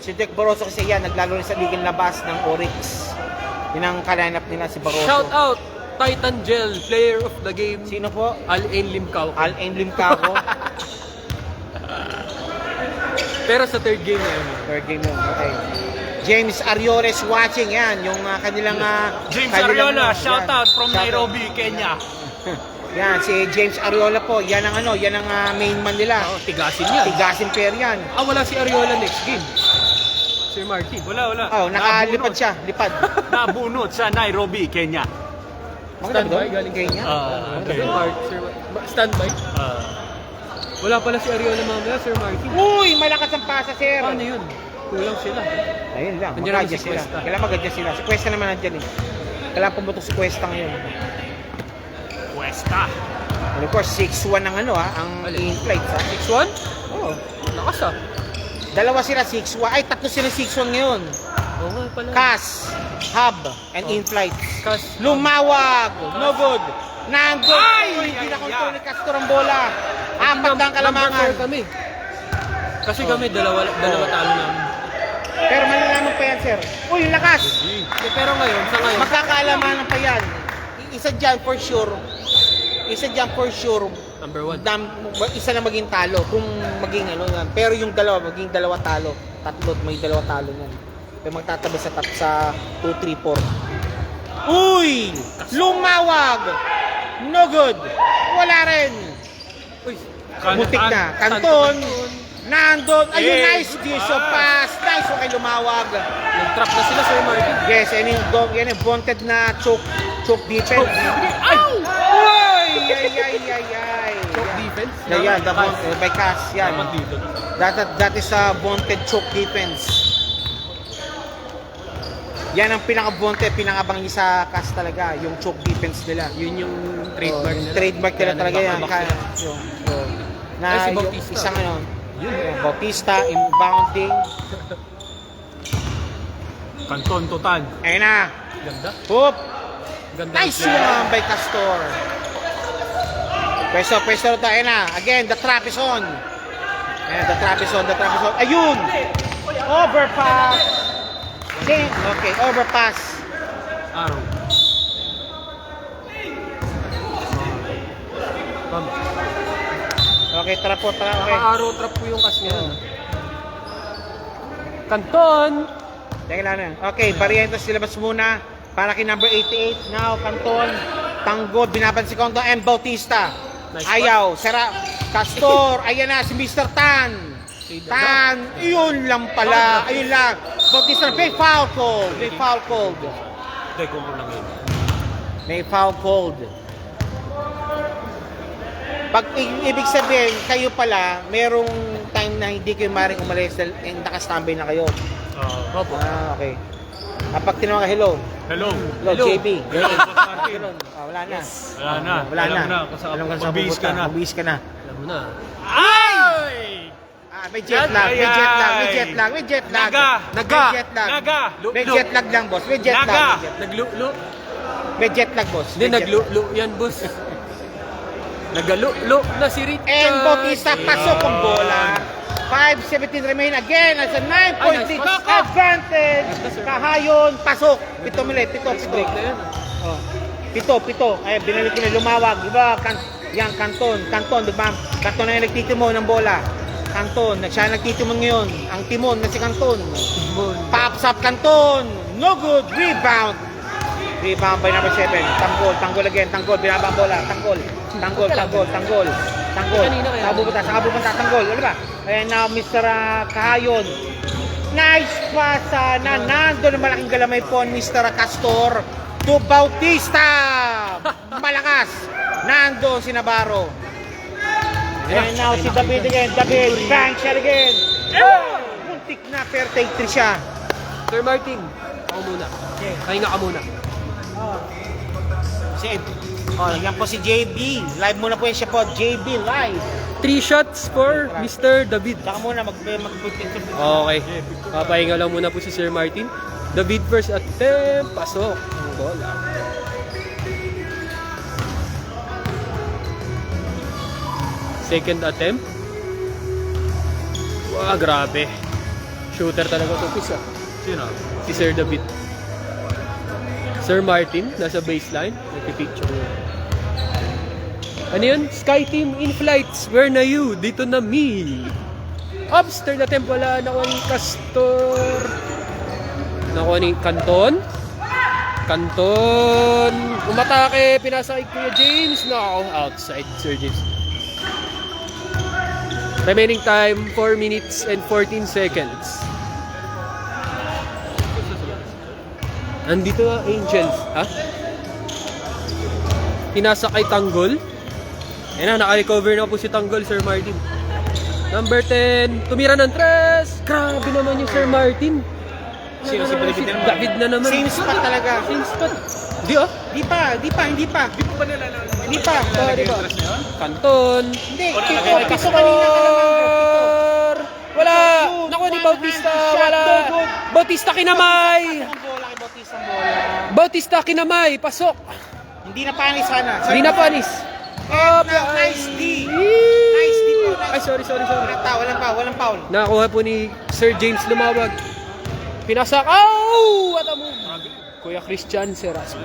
Si Dirk Barroso kasi yan, naglaro rin sa ligang labas ng Oryx. Yun ang kalinap nila, si Barroso. Shout out Titan Gel, player of the game. Sino po? Al-Ain Limcaw. Al-Ain Limcaco. Pero sa third game na yun. Third game yun. Okay. James Ariores watching yan. Yung kanilang... James kanilang, Ariola, shout yan. out from Shout out. Nairobi, Kenya. Yan, si James Ariola po. Yan ang yan ang main man nila. Oh, tigasin yan. Tigasin pair yan. Wala si Ariola next game. Sir Martin. Wala. Oh, nakalipad siya. Lipad. Nabunot sa Nairobi, Kenya. Standby galing Kenya. Okay. Standby. Wala pala si Ariola mamaya, Sir Martin. Uy, malakas ang pasa, sir. Paano yun? Kulang sila. Ayun lang, Nandiyan naman mag-adjust si sila. Cuesta. Kailangan mag-adjust sila. Si Cuesta naman nandyan eh. Kailangan pumutok si Cuesta ngayon. Cuesta. And of course, 6-1 ang ang Alin? in-flight ha. 6-1? Oo. Lakas ah. Dalawa sila 6-1. Ay, tatlo sila 6-1 ngayon. Oo nga pala. CAS, Hub, and in-flight. Kas. Lumawag! No good! Nandun! Ay! Hindi na Ay, control ay. ni Castor ang bola. Apat na ang kalamangan. Number 4 kami. Kasi kami dalawa talo namin. Pero malalaman pa yan, sir. Uy, lakas! Pero ngayon, sa ngayon, Magkakaalamanan pa yan. Isa dyan for sure. number 1. Isa na maging talo kung maging yan. Pero yung dalawa maging dalawa talo. Tatlo may dalawa talo yan. Pero magtatabi sa 2, 3, 4. Uy! Lumawag! No good! Wala rin! Uy, Muntik na. Kanton! Nandun! Ayun, nice! Dish of pass! Nice! Okay, lumawag! nag-trap na sila, Sir Martin. Yes, yan yung wanted na choke defense. Ay! Uy! Ay! Choke defense. Yeah, the by Cass, yan. Dapat dito. That is a wanted choke defense. Yan ang pinaka-wanted, pinakabang sa Cass talaga, yung choke defense nila. Yun yung trademark nila. Trademark nila Kaya talaga yan. nagpapabak sila. Na Ay, si yung Bautista. isang yung Bautista, inbounding. Kanton Totan. Ayun na. Ganda. Hoop! Ganda. Nice one by Castor. Pwesto ito. Ayun na. Again, the trap is on. Ayan, the trap is on. Ayun! Overpass! Okay, overpass. Arrow. Okay, tara po. Okay. Naka-arrow trap po yung kas niya. Kanton! Teka lang na. Okay, Barrientos silabas muna para kay number 88. Now, Canton, Tanggol, binabansi ko and Bautista. Nice Ayaw, Sara, Castor, ayan na si Mr. Tan. Tan, yun lang pala. Ayun lang. Bautista, may foul called. Hindi ko lang yun. May foul called. Pag ibig sabihin, kayo pala, merong time na hindi kayo maring umalis dahil nakastambay na kayo. Opo. Okay. Kapag tinawag ka, hello. Hello. Hello, JB. Hello, Boss Martin. Wala na. Wala na. Wala Alam na. na kung saan Alam ka saan magbihis pupunta. ka na. Magbihis ka na. Alam mo na. Ay! May jet lag. May jet lag. May jet lag. Naga. May jet lag. Naga. May jet lag lang, boss. May jet Naga. lag. Naglu-lu. May jet lag, boss. Hindi, May jet lag. naglu-lu yan, boss. Nagalu-lu na si Richard. And Bautista, pasok ang bola. 5:17 remain again as a 9-point Ay, nice lead pass. advantage. Kahayon, pasok. Pito. Break na yan. Oh. Pito. Ay, binalik na lumawag. Diba? Yan, Canton, diba? Canton na yung nagtitimon ng bola. Canton, siya nagtitimon ngayon. Ang timon na si Canton. Pops up Canton. No good. Rebound by number 7. Tanggol again. Binaba ang bola. Tanggol. Saka pupunta. Tanggol. Ano ba? Ayan now, Mr. Kahayon. Nice pass na nando na malaking galamay po ni Mr. Castor to Bautista. Malakas. Nando si Navarro. And now si David again. Bang shot again. Muntik na, pero take 3 siya. Sir Martin, ako muna. Pahinga ka muna. Yan po si JB. Live muna po yan siya po. JB live. 3 shots for Mr. David. Saka muna mag-picture. Okay. Papahinga lang muna po si Sir Martin. David first attempt. Pasok. Ang bola. Second attempt. Wow, grabe. Shooter talaga ito, pisa. Sino? Si Sir David. Sir Martin, nasa baseline. Nagpipicture yun. Ano yun? Sky Team in flights. Where na you? Dito na me. Ops, third attempt, wala. Nakuha ni Castor. Nakuha ni Canton. Canton. Umatake, pinasa kay Kuya James. No, outside, Sir James. Remaining time, 4 minutes and 14 seconds. Nandito na Angels, ha? Pinasa kay Tanggol. Ayan na, naka-recover na po si Tanggol, Sir Martin. Number 10, tumira ng tres. Grabe naman yung Sir Martin. Sino si David naman? David na naman. Same spot talaga. Same spot. Di oh. Di pa. Hindi pa Di ba? Kanton. Hindi, Pasok. pito kanina ka naman. Wala. Naku ni Bautista. Wala. Bautista kinamay. Ang bola kay Bautista ang bola. Bautista kinamay. Pasok. Hindi na panis sana. Hindi na panis. Nice D. Nice D po. Ay, sorry. Walang foul. Nakakuha po ni Sir James lumawag. Pinasak. Oh! What a move. Kuya Christian Seras.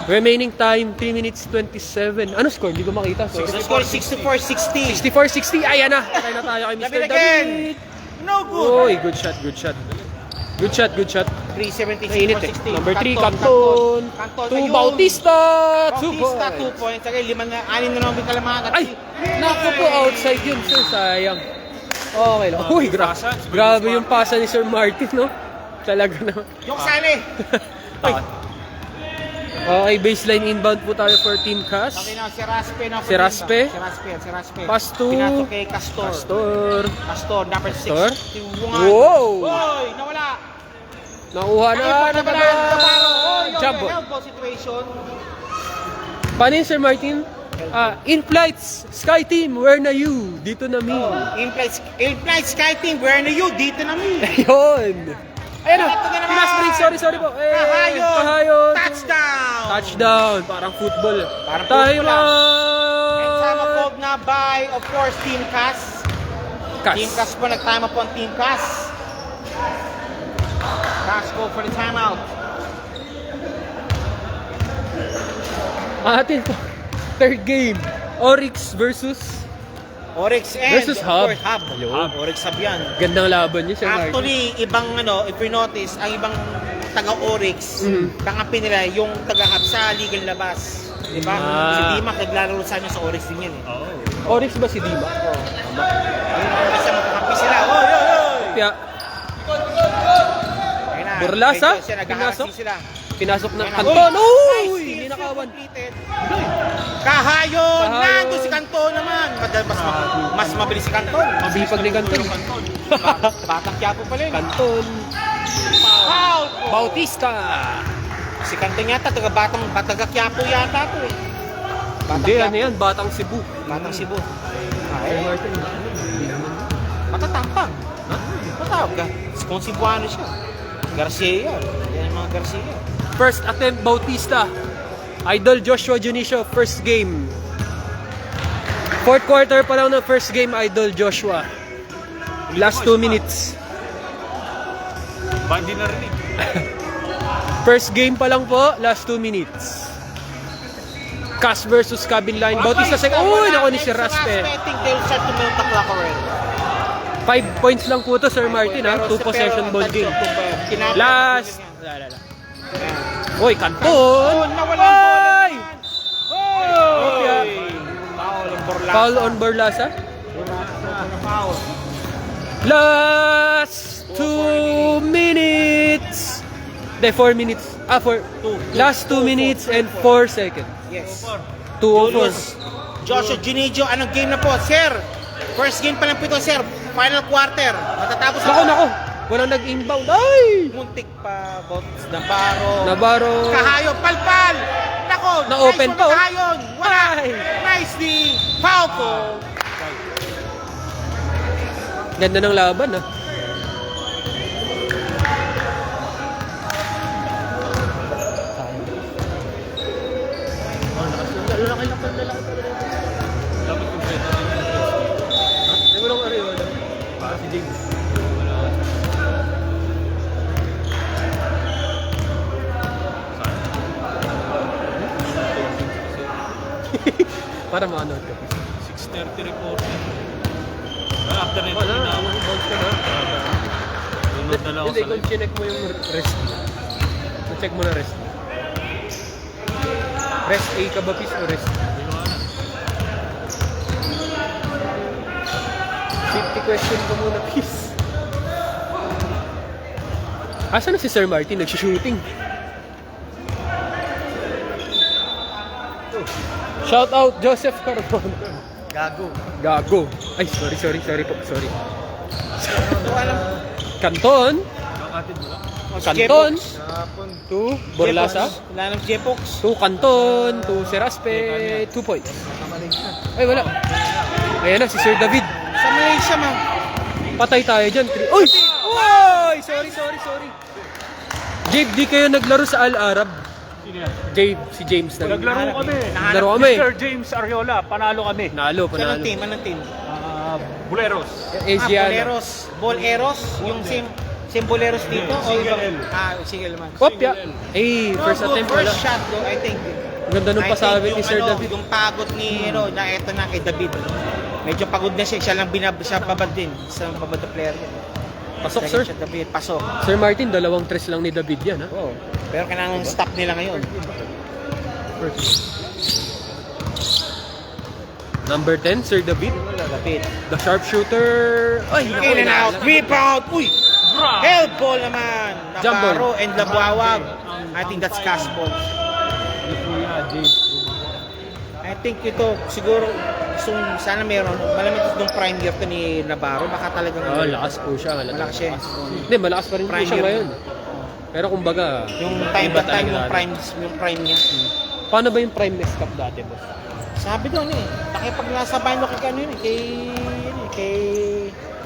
Remaining time, 3 minutes 27. Ano score? Hindi ko makita. Sorry. The score is 64-60. 64-60. Ayan na. Patay na tayo kay Mr. David again. David. No good. Oy, good shot. 376 Nainit eh. 60. Number 3, Canton. Canton. 2, Ayun. Bautista. 2 Bautista, 2 points. points. Sagay, 6 na, 6 na naman kalamahan. Ay! Naku po, outside yun, sir. Sayang. Okay lang. Uy, grabe yung pasa ni Sir Martin, no? Talaga na. Yung sali. Okay, baseline inbound po tayo for Team Cash. Okay na, si Raspe na. Si Raspe? Si Raspe. Pass to- Pinasok kay Castor. Castor, number 6. Castor? Wow! Oy, nawala. Nakuha na. Jump ball. Help ball situation. Paano yun, Sir Martin? In flights, Sky Team, where na you? Dito na me. In-flight Sky Team, where are you? Dito na mi. Ayun. Ayun na. Ito na naman. Fast break. Sorry po. Kahayon. Touchdown. Touchdown. Parang football. Parang Tayo football, lang. And time up na by, of course, Team Cass. Team Cass po, nag-time up on Team Cass. Cass go for the timeout. Atin po. Third game. Oryx versus Oryx and Versus of Hub. course, Hub. Oryx Hub yan. gandang laban niya, Sir Martin. Actually, ibang if you notice, ang ibang taga-Oryx, tangapi nila yung taga-Hub sa ligang labas. Diba? Si Dimac, naglalaro sa sa Oryx din yan eh. Oryx ba si Dima? Ayun ang kasi magkakampi sila. Oy! Kaya Ayun na. Burlasa? Medyo siya, naghaharasing sila. pinasok ng Ayun na. Canton. Nice Uy! steal, Hindi nakawan. completed. Kahayon! Kahayon. Nandun si Canton naman. Mas mabilis si Canton. Mabipag ni Canton. Batang Quiapo pala yun. Canton. Foul! Bautista. Si Canton yata, taga Quiapo yata to eh. Hindi, ano yan? Batang Cebu. Batang Cebu. Sir Martin. Matatampang. Matawag ka. Kung Cebuano siya. Garcia yan. Yan ang mga Garcia. First attempt, Bautista. Idol Joshua Junicio, first game. Fourth quarter pa lang ng first game, Idol Joshua. Last 2 minutes. Bandi na rin eh. First game pa lang po, last 2 minutes. Cass versus Cabin Line. Bautista second. Uy, naku ni si Raspe. I think they'll start to milk the clock already. 5 points lang po to, Sir Martin, ha? 2 possession ball game. Last. Uy, Canton! Nawala Ay! Oy! Foul on Borlasa. Foul. Last 2 minutes. Hindi, 4 minutes. Last 2 minutes and 4 seconds. Yes. 2:04. Joshua Junijo, anong game na po, sir? First game pa lang po ito, sir. Final quarter. Matatapos Nako. Walang nag-inbound. Ay! Muntik pa, Bots, Navarro. Navarro. Kahayon, palpal! Nako, Na-open nice pa, one, oh. Kahayon. Wala. Ay! Nicely. Foul po. Ganda ng laban, ha? Dapat kompleto na yun. Ay, walang Ariola. Para si James. Para manood ka. 6:30 reporter. internet. Wala, bounce ka na. Lunod na lang ako Hindi, sa kung chinek mo yung rest. Check mo na rest. Rest A ka ba, Pis, o rest? Safety question ko muna, Pis. Asa na si Sir Martin? Nagsushooting. Shout out, Joseph Carbon. Gago. Gago. Ay, sorry po, sorry. Kanton. Kanton. Hapon. To Borlasa. Wala nang Jepox. To Kanton. To Seraspe. 2 points. Ay, wala. Ayan na, si Sir David. Sa Malaysia, ma'am. Patay tayo dyan. Uy! Uy! Sorry. Jabe, di kayo naglaro sa Al-Arab? Jabe, si James na. Naglaro kami. Naglaro kami. Mr. James Ariola, panalo kami. Nalo, Anong panalo. team? Anong team? Buleros. Asiana. Boleros. Boleros? Yung same Boleros dito? O Single ibang? L. Single man. Kopya. Eh, first No, attempt wala. First shot ko, I think. Ganda nung I pasabi think ni Sir yung David. Yung pagod ni, na eto na kay David. Medyo pagod na siya. Siya lang siya babad din. Isang babad na player. Pasok, Second sir. shot, David. Pasok. Sir Martin, 2 tres lang ni David yan, ha? Oh. Pero kailangan stop nila ngayon. Number 10, Sir David. David. The sharpshooter. Ay, naku, In and out. inaala. Rebound. Uy! Help ball naman. Jump ball. Navarro and Labuawag. I think that's cast ball. I think ito, siguro, sana meron. Malamit itong prime year to ni Navarro. Baka talagang Lakas po siya. malakas siya. Hindi, malakas pa rin po Prime siya year. ngayon. Pero kumbaga, Yung time iba by time, talaga yung prime niya. paano ba yung Prime Next Cup dati, boss? Sabi doon nakipag nasa bayan ko kay ano yun kay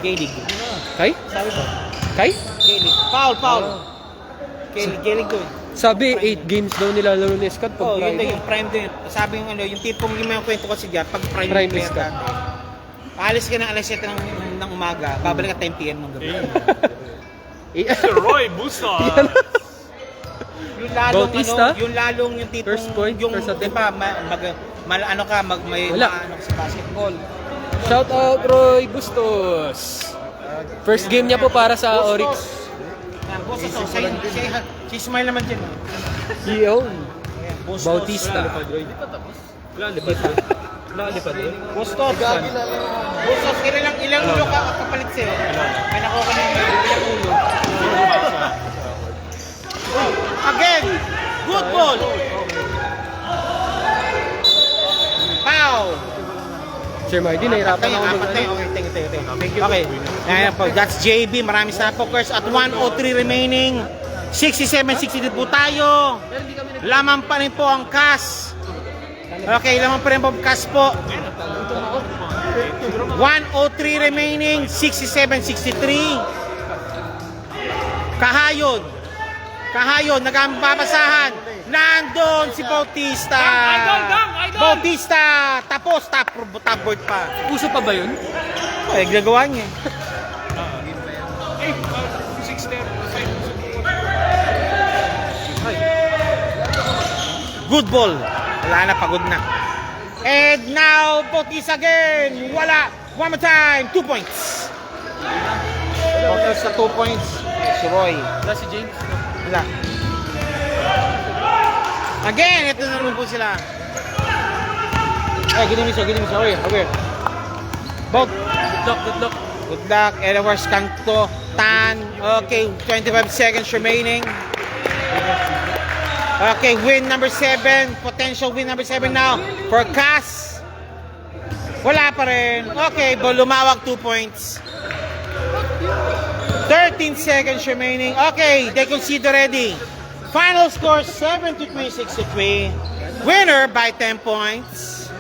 Gaelig. Kay? Sabi ko, Kay? Gaelig. Foul. Gaelig doon. Sabi, 8 games daw nilalaro ni Scott pag Oh, yun Friday. na yung prime din. Sabi yung yung tipong yung mga kwento ko siya pag prime Prime player is ka. ka. Paalis ka ng alas 7 ng umaga, babalik ka 10 PM ng gabi. Sir Roy Busta. Yung lalong Bautista? yung lalong yung tipong First point, yung first attempt. di ba may Wala. ano sa basketball. Shout out Roy Bustos. First game niya po para sa Oryx. Yan, Bustos. Si Ismail naman din. Yun. Ayan, Bustos. Bautista. Bustos. Bustos, ilang ulo ka kapalit sa'yo? May nakuha ka ng ilang ulo. Again, good ball. Foul. Sir Martin, nahirapan ako mag Okay, thank you. Okay, ayan po, that's JB. Maraming sa pokers at 1:03 remaining. 67-62 po tayo. Lamang pa rin po ang CAS. Okay, lamang pa rin po ang CAS po. 1:03 remaining, 67-63. Kahayod, nagbabasahan. Nandun si Bautista. Bautista, tapos top board pa. Puso pa ba yun? Eh, ginagawa niya. Good ball. Wala na, pagod na. And now, Bautista again. Wala. One more time. 2 points. Bautista 2 points. Si Roy. Wala si James. Wala. Again, ito na naman po sila. Ay, ginimis. Okay. Good luck. Good luck. Edwards Canto. Tan. Okay, 25 seconds remaining. Okay, win number 7. Potential win number 7 now for CAS. Wala pa rin. Okay, lumawag 2 points. 13 seconds remaining. Okay, they concede already. Final score 73-63. Winner by 10 points.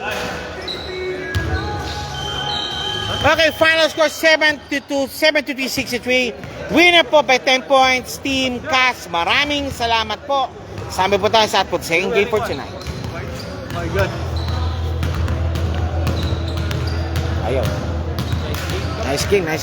Okay, final score 73-63. Winner po by 10 points. Team CAS. Maraming salamat po. Sama po tayo sa second game for tonight. My God. Ayaw. Nice game. Nice.